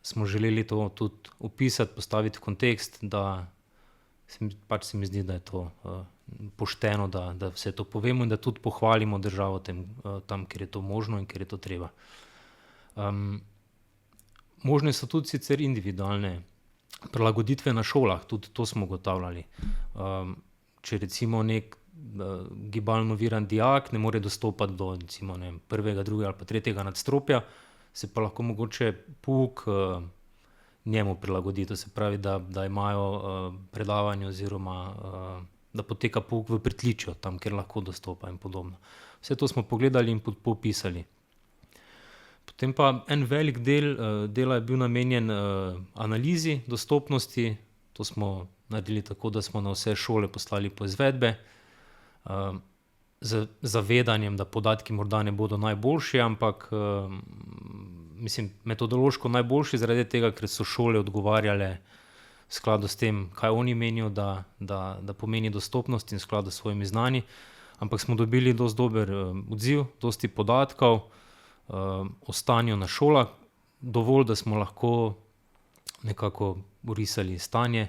smo želeli to tudi opisati, postaviti v kontekst, da se mi zdi, da je to pošteno, da vse to povemo in da tudi pohvalimo državo tam, kjer je to možno in kjer je to treba. Možne so tudi sicer individualne prilagoditve na šolah, tudi to smo ugotavljali. Če recimo nek gibalno oviran dijak ne more dostopati do recimo, ne vem, 1., 2. ali pa 3. nadstropja, se pa lahko mogoče pouk njemu prilagodi. To se pravi, da imajo predavanje oziroma da poteka pouk v pritličju, tam, kjer lahko dostopa in podobno. Vse to smo pogledali in popisali. Potem pa en velik del dela je bil namenjen analizi dostopnosti. To smo naredili tako, da smo na vse šole poslali poizvedbe z zavedanjem, da podatki morda ne bodo najboljši, ampak metodološko najboljši zaradi tega, ker so šole odgovarjale v skladu s tem, kaj oni menijo, da pomeni dostopnost in v skladu s svojimi znanji. Ampak smo dobili dosti dober odziv, dosti podatkov. o stanju na šolah, dovolj, da smo lahko nekako orisali stanje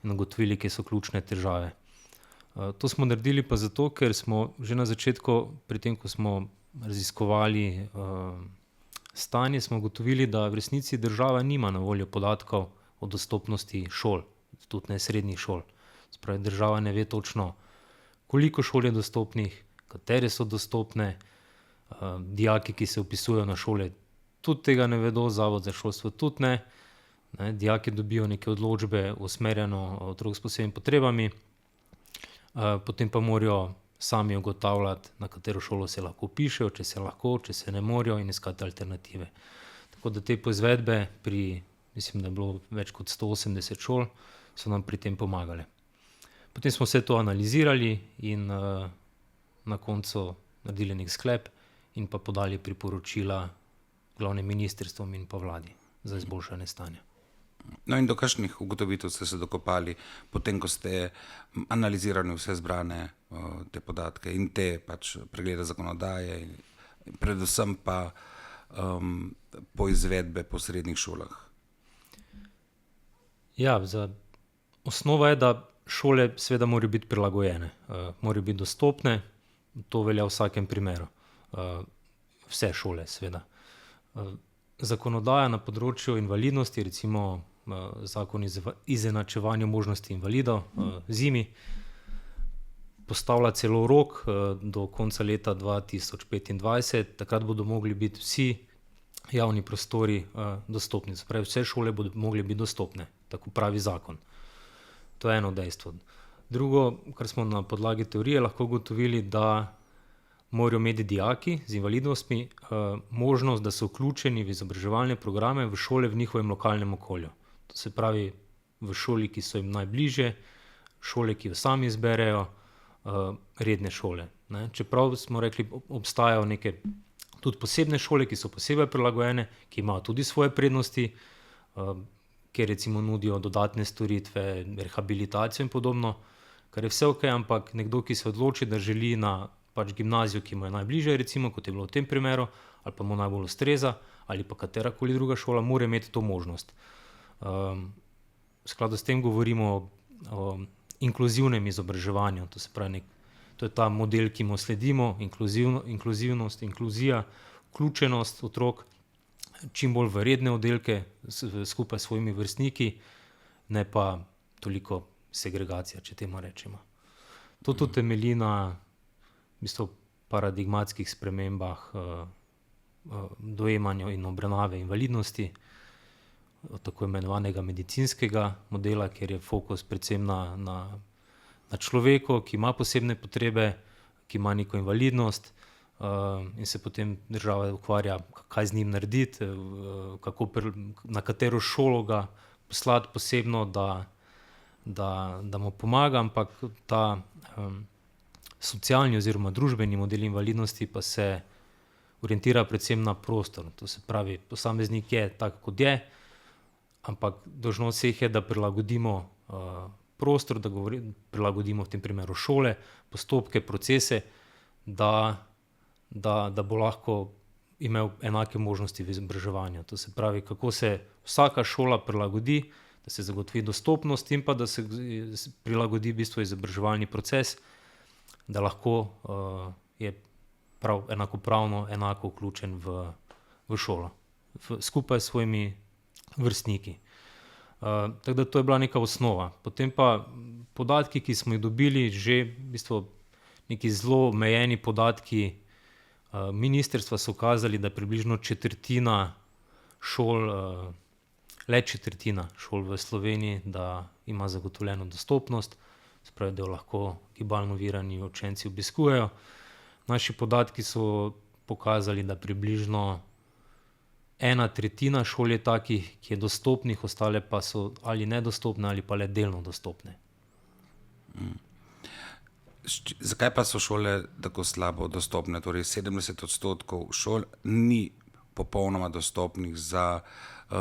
in ugotovili, kje so ključne težave. To smo naredili pa zato, ker smo že na začetku, pri tem, ko smo raziskovali stanje, smo ugotovili, da v resnici država nima na voljo podatkov o dostopnosti šol, tudi ne srednjih šol. Spravi, država ne ve točno, koliko šol je dostopnih, katere so dostopne, dijaki, ki se vpisujejo na šole, tudi tega ne vedo, Zavod za šolstvo tudi ne. Dijaki dobijo neke odločbe usmerjeno otrok s posebnimi potrebami, potem pa morajo sami ugotavljati, na katero šolo se lahko vpišejo, če se lahko, če se ne morajo, in iskati alternative. Tako da te poizvedbe mislim, da je bilo več kot 180 šol, so nam pri tem pomagale. Potem smo vse to analizirali in na koncu naredili nek sklep in pa podali priporočila glavnim ministrstvom in pa vladi za izboljšanje stanja. No, in do kakšnih ugotovitev ste se dokopali, potem ko ste analizirali vse zbrane te podatke in te pač preglede zakonodaje, in predvsem pa poizvedbe po srednjih šolah? Ja, osnova je, da šole seveda morajo biti prilagojene, morajo biti dostopne, to velja v vsakem primeru. Vse šole seveda. Zakonodaja na področju invalidnosti, recimo zakon o izenačevanju možnosti invalidov, ZIMI, postavlja celo rok do konca leta 2025, takrat bodo mogli biti vsi javni prostori dostopni. Se pravi, vse šole bodo mogli biti dostopne, tako pravi zakon. To je eno dejstvo. Drugo, kar smo na podlagi teorije lahko ugotovili, da morajo imeti dijaki z invalidnostmi možnost, da so vključeni v izobraževalne programe v šole v njihovem lokalnem okolju. To se pravi, v šoli, ki so jim najbližje, šole, ki jo sami izberejo, redne šole. Čeprav smo rekli, obstajajo neke tudi posebne šole, ki so posebej prilagojene, ki imajo tudi svoje prednosti, kjer recimo nudijo dodatne storitve, rehabilitacijo in podobno, kar je vse ok, ampak nekdo, ki se odloči, da želi na pač gimnazijo, ki mu je najbližje, recimo, kot je bilo v tem primeru, ali pa mu najbolj ustreza, ali pa katerakoli druga šola, mora imeti to možnost. V skladu s tem govorimo o inkluzivnem izobraževanju, to se pravi, to je ta model, ki mu sledimo, inkluzivnost, inkluzija, vključenost otrok čim bolj v redne oddelke skupaj s svojimi vrstniki, ne pa toliko segregacija, če temu rečemo. To tudi temelji na v bistvu paradigmatskih spremembah dojemanja in obravnave invalidnosti, tako imenovanega medicinskega modela, kjer je fokus predvsem na človeku, ki ima posebne potrebe, ki ima neko invalidnost, in se potem država ukvarja, kaj z njim narediti, na katero šolo ga poslati posebno, da mu pomaga, ampak ta socialni oziroma družbeni model invalidnosti pa se orientira predvsem na prostor. To se pravi, posameznik je tak, kot je, ampak dolžnost vseh je, da prilagodimo prostor, da prilagodimo v tem primeru šole, postopke, procese, da bo lahko imel enake možnosti v izobraževanju. To se pravi, kako se vsaka šola prilagodi, da se zagotovi dostopnost in pa da se prilagodi v bistvu izobraževalni proces, da lahko je enakopravno, enako vključen v šolo, skupaj s svojimi vrstniki. Tako da to je bila neka osnova. Potem pa podatki, ki smo jih dobili, že v bistvu neki zelo omejeni podatki ministrstva so kazali, da približno četrtina šol, le četrtina šol v Sloveniji, da ima zagotovljeno dostopnost, se pravi, da jo lahko gibalno ovirani učenci obiskujejo. Naši podatki so pokazali, da približno 1/3 šol je takih, ki je dostopnih, ostale pa so ali nedostopne ali pa le delno dostopne. Zakaj pa so šole tako slabo dostopne? Torej 70% šol ni popolnoma dostopnih za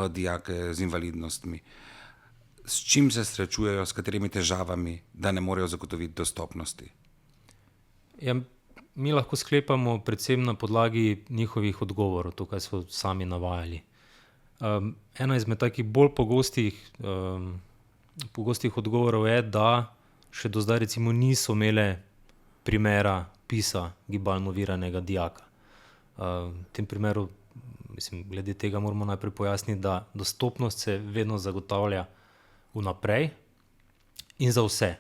dijake z invalidnostmi. S čim se srečujejo, s katerimi težavami, da ne morejo zagotoviti dostopnosti? Ja, mi lahko sklepamo predvsem na podlagi njihovih odgovorov, to, kar so sami navajali. Ena izmed takih bolj pogostih odgovorov je, da še do zdaj recimo niso imele primera pisa gibalno oviranega dijaka. V tem primeru, glede tega moramo najprej pojasniti, da dostopnost se vedno zagotavlja vnaprej in za vse.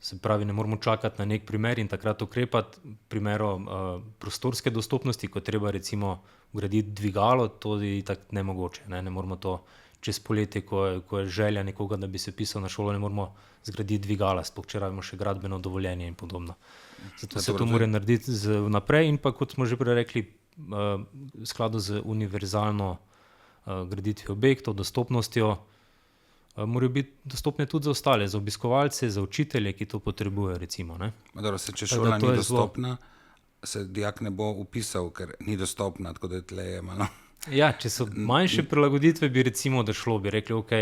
Se pravi, ne moramo čakati na nek primer in takrat ukrepati. Primeru prostorske dostopnosti, ko treba recimo vgraditi dvigalo, to je tako nemogoče. Ne moramo to čez poletje, ko je želja nekoga, da bi se pisal na šolo, ne moramo zgraditi dvigala, sploh če rabimo še gradbeno dovoljenje in podobno. Zato se to mora narediti vnaprej in pa, kot smo že prej rekli, v skladu z univerzalno graditvijo objektov, dostopnostjo, morajo biti dostopne tudi za ostale, za obiskovalce, za učitelje, ki to potrebujejo recimo. Dobro, če šola ni dostopna, se dijak ne bo upisal, ker ni dostopna, tako da tle je malo. Ja, če so manjše prilagoditve, bi recimo došlo, bi rekli, ok,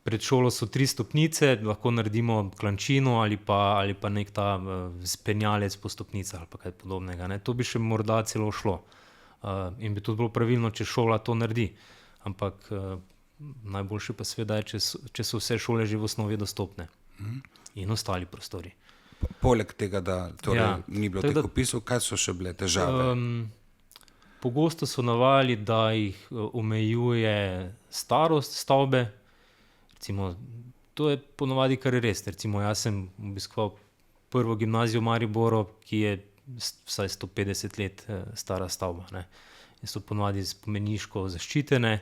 pred šolo so 3 stopnice, lahko naredimo klančino ali pa nek ta spenjalec po stopnicah ali pa kaj podobnega. To bi še morda celo šlo. In bi tudi bilo pravilno, če šola to naredi. Ampak najboljše pa seveda je, če so vse šole že v osnovi dostopne in ostali prostori. Poleg tega, da ni bilo teh opisov, kaj so še bile težave? Pogosto so navajali, da jih omejuje starost stavbe. Recimo, to je ponovadi kar res. Recimo, jaz sem obiskoval prvo gimnazijo v Mariboru, ki je vsaj 150 let stara stavba. In so ponovadi spomeniško zaščitene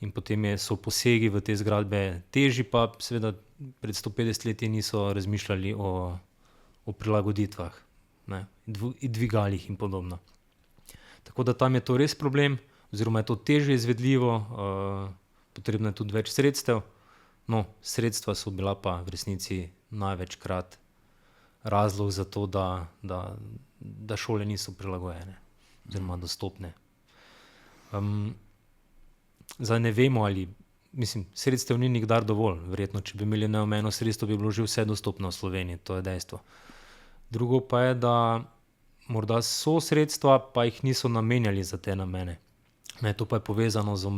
in potem so posegi v te zgradbe težji, pa seveda pred 150 leti niso razmišljali o prilagoditvah, dvigalih in podobno. Tako da tam je to res problem, oziroma je to težje izvedljivo, potrebno je tudi več sredstev. No, sredstva so bila pa v resnici največkrat razlog za to, da šole niso prilagojene oziroma dostopne. Zdaj ne vemo, ali, sredstev ni nikdar dovolj. Verjetno, če bi imeli neomejeno sredstvo, bi bilo že vse dostopno v Sloveniji, to je dejstvo. Drugo pa je, da morda so sredstva, pa jih niso namenjali za te namene. To pa je povezano z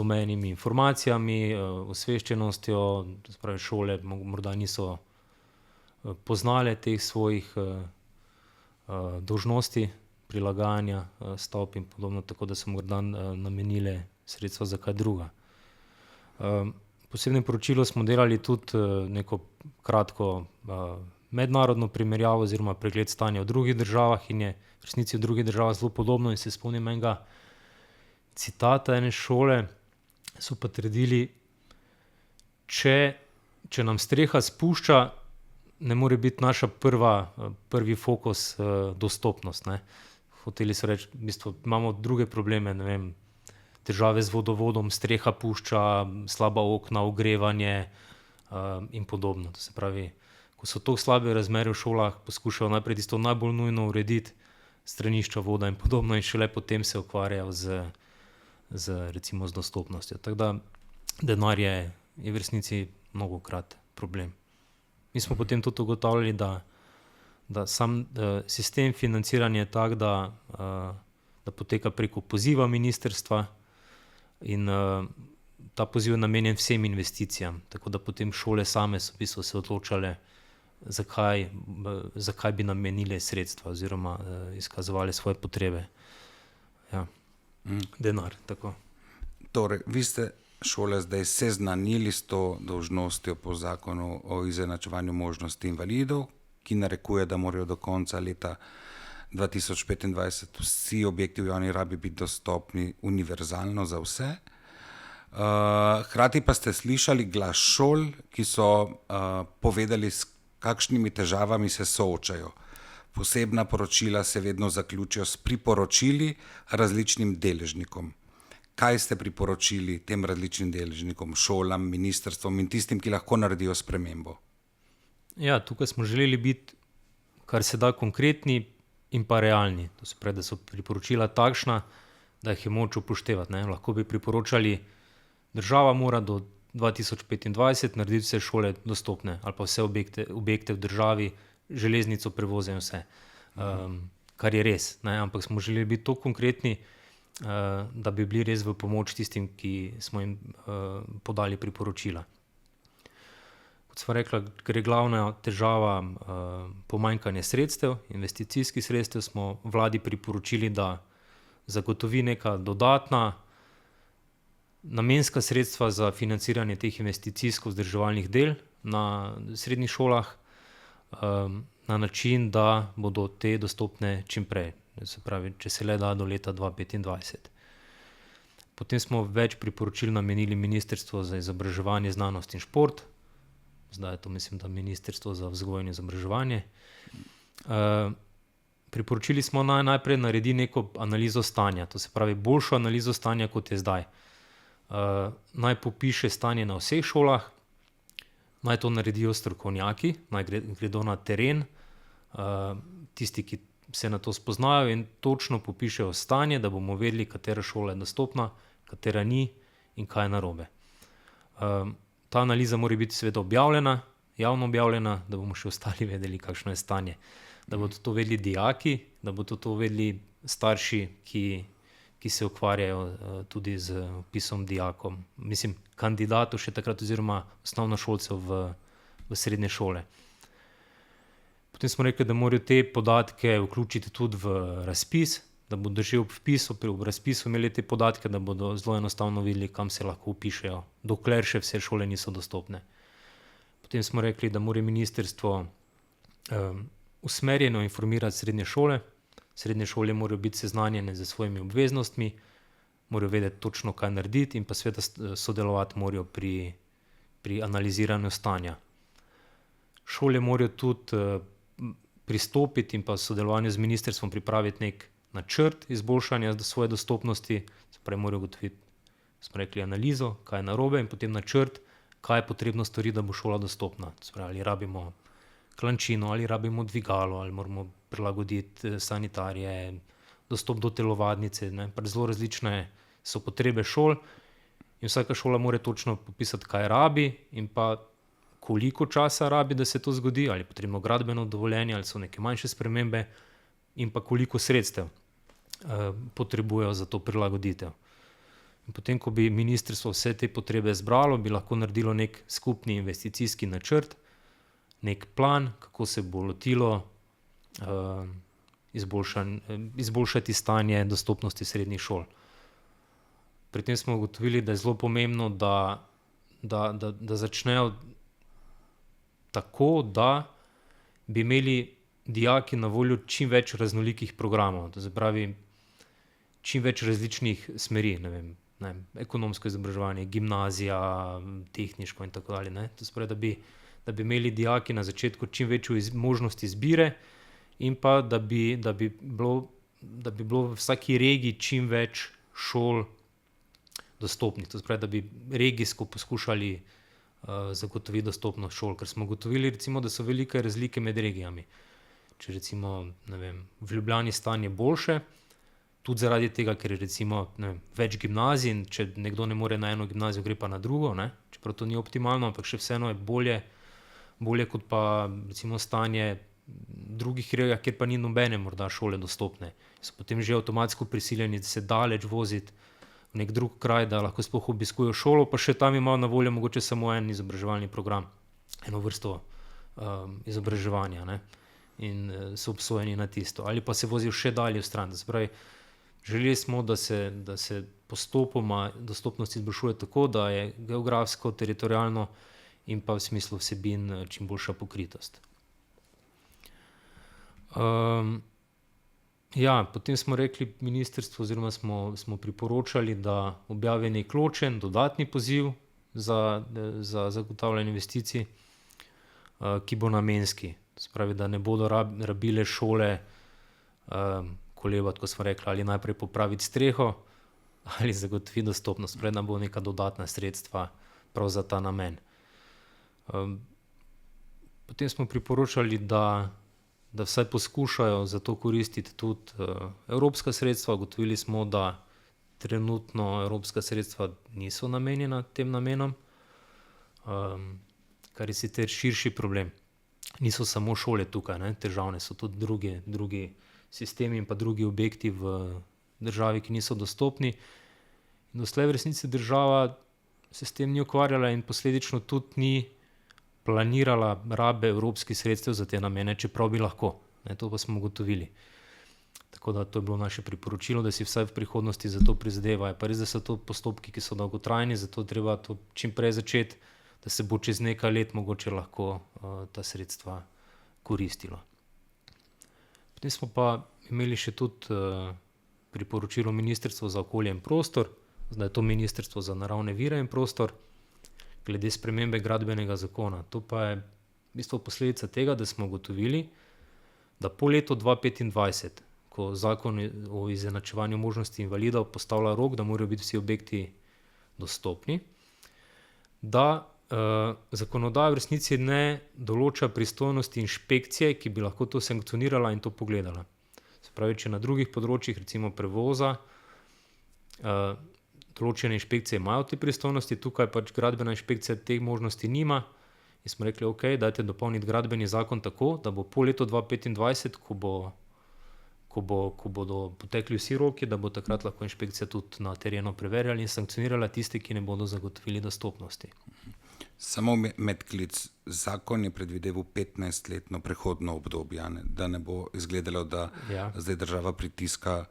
omejenimi informacijami, osveščenostjo, spravi šole morda niso poznale teh svojih dolžnosti prilagajanja stavb in podobno, tako da so morda namenile sredstva za kaj druga. Posebno poročilo smo delali tudi neko kratko mednarodno primerjavo oziroma pregled stanja v drugih državah in je v resnici v drugih državah zelo podobno in se spomnim enega citata ene šole, so pa trdili, če nam streha spušča, ne more biti naša prvi fokus dostopnost. Hoteli so reči, v bistvu imamo druge probleme, težave z vodovodom, streha pušča, slaba okna, ogrevanje in podobno. To se pravi, ko so tako slabe razmere v šolah, poskušajo najprej tisto najbolj nujno urediti, stranišča, voda in podobno, in šele potem se ukvarjajo recimo z dostopnostjo. Tako da denar je v resnici mnogokrat problem. Mi smo potem tudi ugotavljali, da sam sistem financiranja je tak, da poteka preko poziva ministrstva in ta poziv je namenjen vsem investicijam, tako da potem šole same so v bistvu se odločale, zakaj bi namenile sredstva oziroma izkazovali svoje potrebe. Ja. Denar, tako. Torej, vi ste šole zdaj seznanili s to dolžnostjo po zakonu o izenačevanju možnosti invalidov, ki narekuje, da morajo do konca leta 2025 vsi objekti v javni rabi biti dostopni univerzalno za vse. Hkrati pa ste slišali glas šol, ki so povedali, s kakšnimi težavami se soočajo. Posebna poročila se vedno zaključijo s priporočili različnim deležnikom. Kaj ste priporočili tem različnim deležnikom, šolam, ministrstvom in tistim, ki lahko naredijo spremembo? Ja, tukaj smo želeli biti kar se da konkretni in pa realni. To se pravi, da so priporočila takšna, da jih je moč upoštevati. Lahko bi priporočali, država mora do 2025 narediti vse šole dostopne ali pa vse objekte v državi železnico prevoze in vse, kar je res, ne? Ampak smo želeli biti to konkretni, da bi bili res v pomoč tistim, ki smo jim podali priporočila. Kot smo rekla, gre glavna težava pomanjkanje sredstev, investicijskih sredstev, smo vladi priporočili, da zagotovi neka dodatna namenska sredstva za financiranje teh investicijsko-vzdrževalnih del na srednjih šolah, na način, da bodo te dostopne čim prej. Se pravi, če se le da do leta 2025. Potem smo več priporočil namenili Ministrstvu za izobraževanje, znanost in šport. Zdaj je to, mislim, da Ministrstvo za vzgojo in izobraževanje. Priporočili smo najprej naredi neko analizo stanja, to se pravi boljšo analizo stanja, kot je zdaj. Naj popiše stanje na vseh šolah, naj to naredijo strokovnjaki, naj gredo na teren, tisti, ki se na to spoznajo in točno popišejo stanje, da bomo vedeli, katera šola je dostopna, katera ni in kaj je narobe. Ta analiza mora biti seveda objavljena, javno objavljena, da bomo še ostali vedeli, kakšno je stanje. Da bodo to vedeli dijaki, da bodo to vedeli starši, ki se ukvarjajo tudi z vpisom dijakom. Mislim, kandidatov še takrat oziroma osnovnošolcev v srednje šole. Potem smo rekli, da morajo te podatke vključiti tudi v razpis, da bodo že ob vpisu, ob razpisu imeli te podatke, da bodo zelo enostavno videli, kam se lahko vpišejo, dokler še vse šole niso dostopne. Potem smo rekli, da mora ministrstvo usmerjeno informirati srednje šole. Srednje šole morajo biti seznanjene z svojimi obveznostmi, morajo vedeti točno, kaj narediti in pa seveda sodelovati morajo pri analiziranju stanja. Šole morajo tudi pristopiti in pa sodelovanju z ministrstvom pripraviti nek načrt izboljšanja svoje dostopnosti, se pravi morajo ugotoviti, smo rekli, analizo, kaj je narobe in potem načrt, kaj je potrebno storiti, da bo šola dostopna. Se pravi, ali rabimo klančino, ali rabimo dvigalo, ali moramo prilagoditi sanitarije, dostop do telovadnice, ne? Zelo različne so potrebe šol in vsaka šola mora točno popisati, kaj rabi in pa koliko časa rabi, da se to zgodi, ali je potrebno gradbeno dovoljenje, ali so neke manjše spremembe in pa koliko sredstev potrebujejo za to prilagoditev. In potem, ko bi ministrstvo vse te potrebe zbralo, bi lahko naredilo nek skupni investicijski načrt, nek plan, kako se bo lotilo izboljšati stanje dostopnosti srednjih šol. Pri tem smo ugotovili, da je zelo pomembno, da začnejo tako, da bi imeli dijaki na voljo čim več raznolikih programov, to se pravi čim več različnih smeri, ne vem, ekonomsko izobraževanje, gimnazija, tehniško in tako dalje. To se pravi, da bi imeli dijaki na začetku čim večjo možnost izbire in pa da bi bilo v vsaki regiji čim več šol dostopnih. To se pravi, da bi regijsko poskušali zagotoviti dostopnost šol, ker smo ugotovili, recimo, da so velike razlike med regijami. Če recimo, ne vem, v Ljubljani stanje boljše, tudi zaradi tega, ker je recimo, ne vem, več gimnazij in če nekdo ne more na eno gimnazijo, gre pa na drugo, ne? Čeprav to ni optimalno, ampak še vseeno je bolje kot pa recimo stanje drugih regijah, kjer pa ni nobene morda šole dostopne. So potem že avtomatsko prisiljeni, da se daleč voziti v nek drug kraj, da lahko sploh obiskujejo šolo, pa še tam imajo na voljo mogoče samo en izobraževalni program, eno vrsto izobraževanja, ne? In so obsojeni na tisto. Ali pa se vozijo še dalje v stran. Se pravi, želeli smo, da se postopoma dostopnost izboljšuje tako, da je geografsko, teritorialno in pa v smislu vsebin čim boljša pokritost. Potem smo rekli ministrstvu oziroma smo priporočali, da objavi nek ločen dodatni poziv za zagotavljanje investicij, ki bo namenski. Se pravi, da ne bodo rabile šole kolebati, kot smo rekli, ali najprej popraviti streho ali zagotoviti dostopnost, prej da bo neka dodatna sredstva prav za ta namen. Potem smo priporočali, da vsaj poskušajo za to koristiti tudi evropska sredstva. Ugotovili smo, da trenutno evropska sredstva niso namenjena tem namenom, kar je sicer širši problem. niso samo šole tukaj, ne, težavne, so tudi drugi sistemi in pa drugi objekti v državi, ki niso dostopni. In doslej v resnici država se s tem ni ukvarjala in posledično tudi ni planirala rabe evropskih sredstev za te namene, čeprav bi lahko. Ne, to pa smo ugotovili. Tako da to je bilo naše priporočilo, da si vsaj v prihodnosti za to prizadevajo. Pa res, da so to postopki, ki so dolgotrajni, zato treba to čim prej začeti, da se bo čez nekaj let mogoče lahko ta sredstva koristilo. Potem smo pa imeli še tudi priporočilo Ministrstvo za okolje in prostor, zdaj je to Ministrstvo za naravne vire in prostor, glede spremembe gradbenega zakona. To pa je v bistvu posledica tega, da smo ugotovili, da po letu 2025, ko zakon o izenačevanju možnosti invalidov postavlja rok, da morajo biti vsi objekti dostopni, da zakonodaja v resnici ne določa pristojnosti inšpekcije, ki bi lahko to sankcionirala in to pogledala. Se pravi, če na drugih področjih, recimo prevoza, določene inšpekcije imajo te pristojnosti, tukaj pač gradbena inšpekcija teh možnosti nima in smo rekli, ok, dajte dopolniti gradbeni zakon tako, da bo po letu 2025, ko bodo potekli vsi roki, da bo takrat lahko inšpekcija tudi na terenu preverjala in sankcionirala tiste, ki ne bodo zagotovili dostopnosti. Samo medklic, zakon je predvideval 15-letno prehodno obdobje, da ne bo izgledalo, da zdaj država pritiska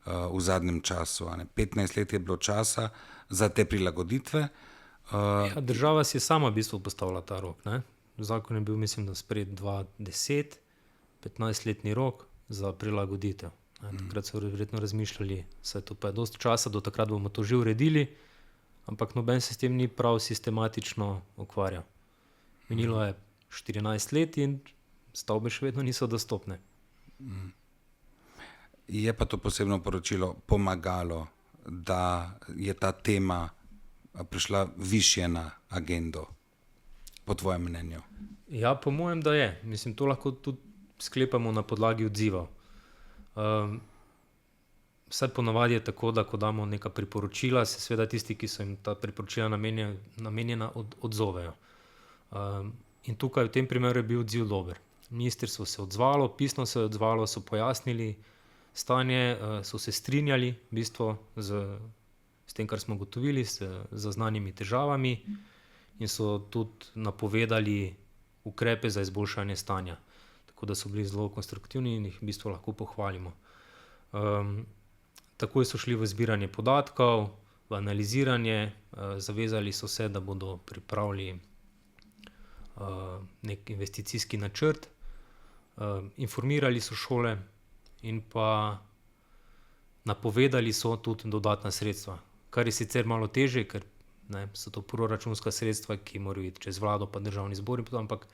v zadnjem času. 15 let je bilo časa za te prilagoditve. Država si je sama v bistvu postavila ta rok. Ne? Zakon je bil, mislim, da sprejet 2010, 15-letni rok za prilagoditev. Takrat so verjetno razmišljali, saj to pa je dosti časa, do takrat bomo to že uredili, ampak noben se s tem ni prav sistematično ukvarjal. Minilo je 14 let in stavbe še vedno niso dostopne. Je pa to posebno poročilo pomagalo, da je ta tema prišla višje na agendo, po tvojem mnenju? Ja, po mojem, da je. Mislim, to lahko tudi sklepamo na podlagi odzivov. Vsaj ponavadi je tako, da ko damo neka priporočila, se seveda tisti, ki so jim ta priporočila namenjena, odzovejo. In tukaj v tem primeru je bil odziv dober. Ministrstvo se je odzvalo, pisno se je odzvalo, so pojasnili stanje, so se strinjali v bistvu s tem, kar smo ugotovili, z zaznanimi težavami in so tudi napovedali ukrepe za izboljšanje stanja. Tako da so bili zelo konstruktivni in jih v bistvu lahko pohvalimo. Takoj so šli v zbiranje podatkov, v analiziranje, zavezali so se, da bodo pripravili nek investicijski načrt, informirali so šole in pa napovedali so tudi dodatna sredstva, kar je sicer malo težje, ker so to proračunska sredstva, ki morajo iti čez vlado pa državni zbor, ampak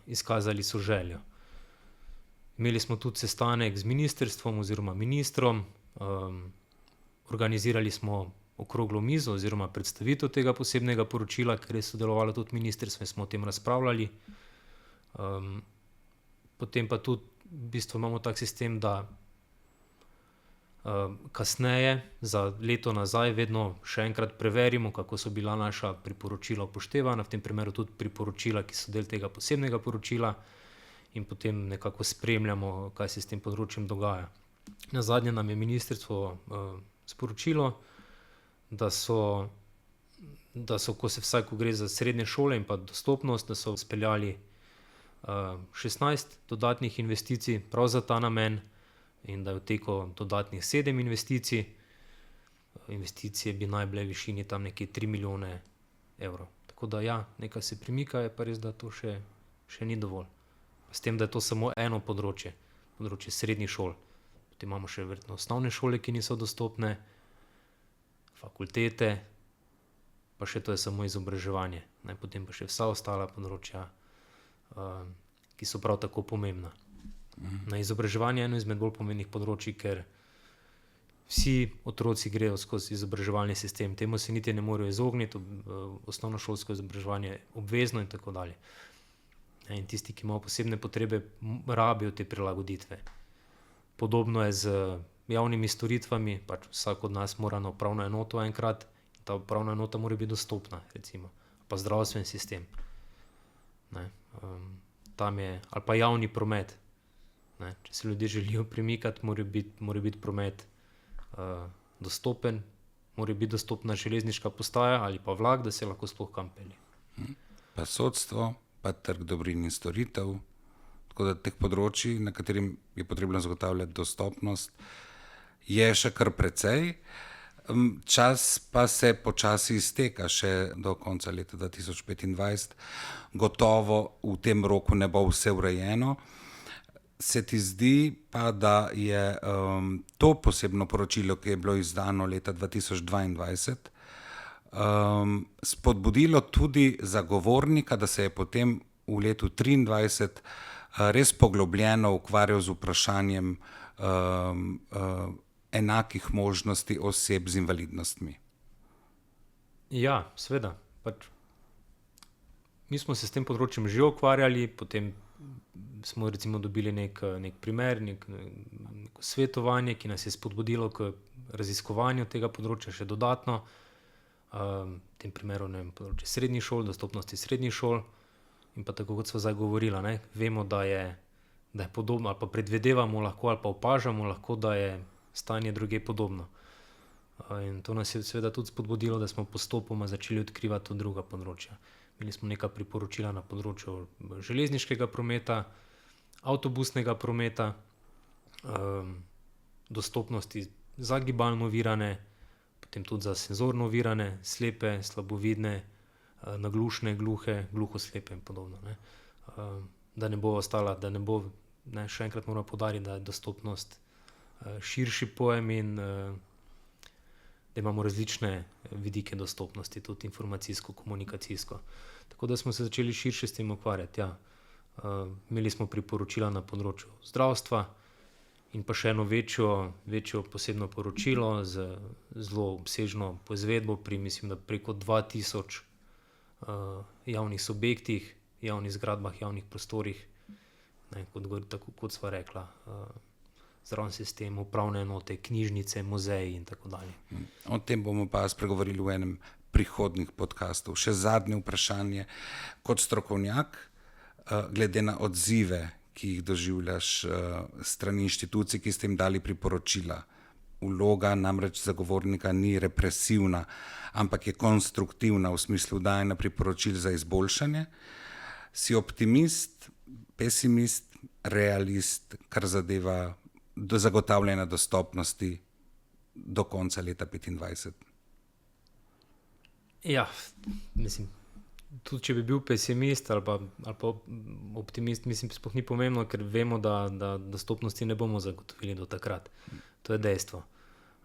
izkazali so željo. Imeli smo tudi sestanek z ministrstvom oziroma ministrom, organizirali smo okroglo mizo oziroma predstavitev tega posebnega poročila, ker je sodelovalo tudi ministrstvo in smo o tem razpravljali. Potem pa tudi v bistvu imamo tak sistem, da kasneje, za leto nazaj, vedno še enkrat preverimo, kako so bila naša priporočila upoštevana, v tem primeru tudi priporočila, ki so del tega posebnega poročila, in potem nekako spremljamo, kaj se s tem področjem dogaja. Nazadnje nam je ministrstvo sporočilo, da so, ko gre za srednje šole in pa dostopnost, da so speljali 16 dodatnih investicij prav za ta namen in da je v teku dodatnih 7 investicij. Investicije bi naj bile v višini tam nekje 3 milijone evrov. Tako da ja, nekaj se premika, je pa res, da to še ni dovolj. S tem, da je to samo eno področje srednjih šol. Potem imamo še verjetno osnovne šole, ki niso dostopne, fakultete, pa še to je samo izobraževanje. Potem pa še vsa ostala področja, ki so prav tako pomembna. Na izobraževanje je eno izmed bolj pomembnih področij, ker vsi otroci grejo skozi izobraževalni sistem. Temu se niti ne morejo izogniti, osnovnošolsko izobraževanje je obvezno in tako dalje. In tisti, ki imajo posebne potrebe, rabijo te prilagoditve. Podobno je z javnimi storitvami, pač vsak od nas mora na upravno enoto enkrat, ta upravna enota mora biti dostopna, recimo, pa zdravstven sistem. tam je, ali pa javni promet. Ne? Če se ljudje želijo premikati, mora biti promet dostopen, mora biti dostopna železniška postaja ali pa vlak, da se lahko sploh kam pelje. Pa sodstvo, pa trg dobrin in storitev. Tako da teh področji, na katerim je potrebno zagotavljati dostopnost, je še kar precej. Čas pa se počasi izteka še do konca leta 2025. Gotovo v tem roku ne bo vse urejeno. Se ti zdi pa, da je to posebno poročilo, ki je bilo izdano leta 2022, spodbudilo tudi zagovornika, da se je potem v letu 2023 res poglobljeno ukvarjal z vprašanjem enakih možnosti oseb z invalidnostmi? Ja, seveda. Mi smo se s tem področjem že ukvarjali, potem smo recimo dobili nek primer, neko svetovanje, ki nas je spodbudilo k raziskovanju tega področja še dodatno. V tem primeru področje srednjih šol, dostopnosti srednjih šol. In pa tako, kot sva zdaj govorila, vemo, da je podobno, ali pa predvidevamo lahko, ali pa opažamo lahko, da je stanje drugje podobno. In to nas je seveda tudi spodbudilo, da smo postopoma začeli odkrivati tudi druga področja. Imeli smo neka priporočila na področju železniškega prometa, avtobusnega prometa, dostopnosti za gibalno ovirane, potem tudi za senzorno ovirane, slepe, slabovidne, naglušne, gluhe, gluhoslepe in podobno. Da ne bo ostala, še enkrat moram poudariti, da je dostopnost širši pojem in da imamo različne vidike dostopnosti, tudi informacijsko-komunikacijsko. Tako da smo se začeli širše s tem ukvarjati. Ja. Imeli smo priporočila na področju zdravstva in pa še eno večjo posebno poročilo z zelo obsežno poizvedbo pri, mislim, da preko 2000 javnih subjektih, javnih zgradbah, javnih prostorih, tako kot sva rekla, zdravstveni sistem, upravne enote, knjižnice, muzeji in tako dalje. O tem bomo pa spregovorili v enem prihodnjih podkastov. Še zadnje vprašanje. Kot strokovnjak, glede na odzive, ki jih doživljaš strani inštitucij, ki ste jim dali priporočila, vloga namreč zagovornika ni represivna, ampak je konstruktivna v smislu dajanja priporočil za izboljšanje. Si optimist, pesimist, realist, kar zadeva do zagotavljanja dostopnosti do konca leta 2025? Ja, mislim, tudi če bi bil pesimist ali pa optimist, mislim, sploh ni pomembno, ker vemo, da dostopnosti ne bomo zagotovili do takrat. To je dejstvo.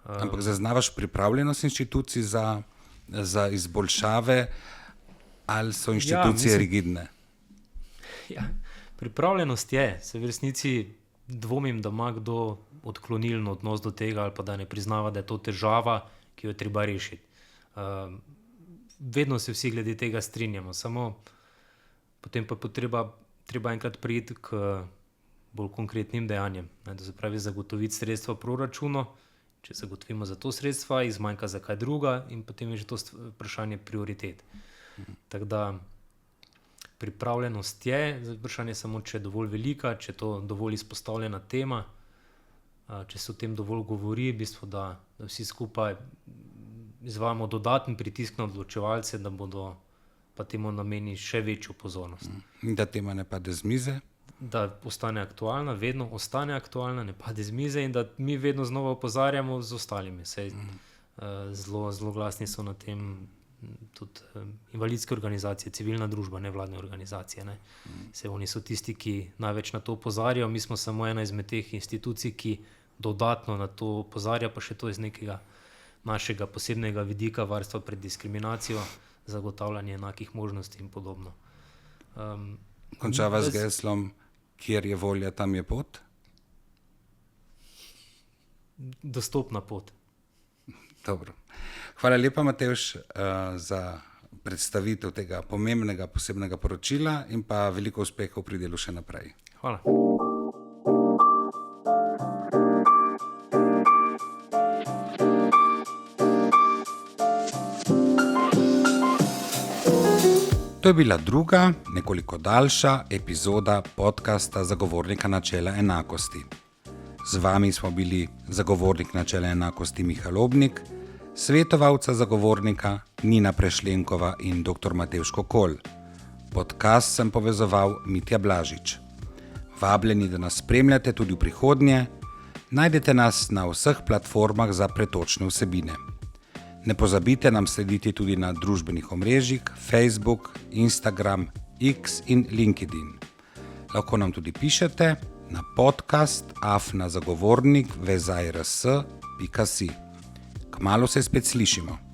Ampak zaznavaš pripravljenost inštitucij za izboljšave, ali so inštitucije rigidne? Ja, pripravljenost je. Se v resnici dvomim, da ima kdo odklonilen odnos do tega ali pa da ne priznava, da je to težava, ki jo je treba rešiti. Vedno se vsi glede tega strinjamo, samo potem pa treba enkrat priti k bolj konkretnim dejanjem. Da se pravi zagotoviti sredstva v proračunu, če zagotovimo za to sredstva, jih zmanjka za kaj druga in potem je že to vprašanje prioritet. Tako da pripravljenost je, vprašanje samo, če je dovolj velika, če je to dovolj izpostavljena tema, če se o tem dovolj govori, v bistvu, da vsi skupaj izvajamo dodaten pritisk na odločevalce, da bodo pa temu namenili še večjo pozornost. Da tema ne pade z mize? Da ostane aktualna, vedno ostane aktualna, ne pade z mize in da mi vedno znova opozarjamo z ostalimi. Zelo glasni so na tem tudi invalidske organizacije, civilna družba, nevladne organizacije. Oni so tisti, ki največ na to opozarjajo, mi smo samo ena izmed teh institucij, ki dodatno na to opozarja, pa še to iz nekega našega posebnega vidika varstva pred diskriminacijo, zagotavljanje enakih možnosti in podobno. Končava z geslom, kjer je volja, tam je pot? Dostopna pot. Dobro. Hvala lepa, Matevž, za predstavitev tega pomembnega posebnega poročila in pa veliko uspehov pri delu še naprej. Hvala. To To je bila druga, nekoliko daljša epizoda podcasta Zagovornika načela enakosti. Z vami smo bili zagovornik načela enakosti Miha Lobnik, svetovalca zagovornika Nina Prešlenkova in dr. Matevž Kokol. Podcast sem povezoval Mitja Blažič. Vabljeni, da nas spremljate tudi v prihodnje. Najdete nas na vseh platformah za pretočne vsebine. Ne pozabite nam slediti tudi na družbenih omrežjih Facebook, Instagram, X in LinkedIn. Lahko nam tudi pišete na podcast@zagovornik.rs.si. Kmalu se spet slišimo.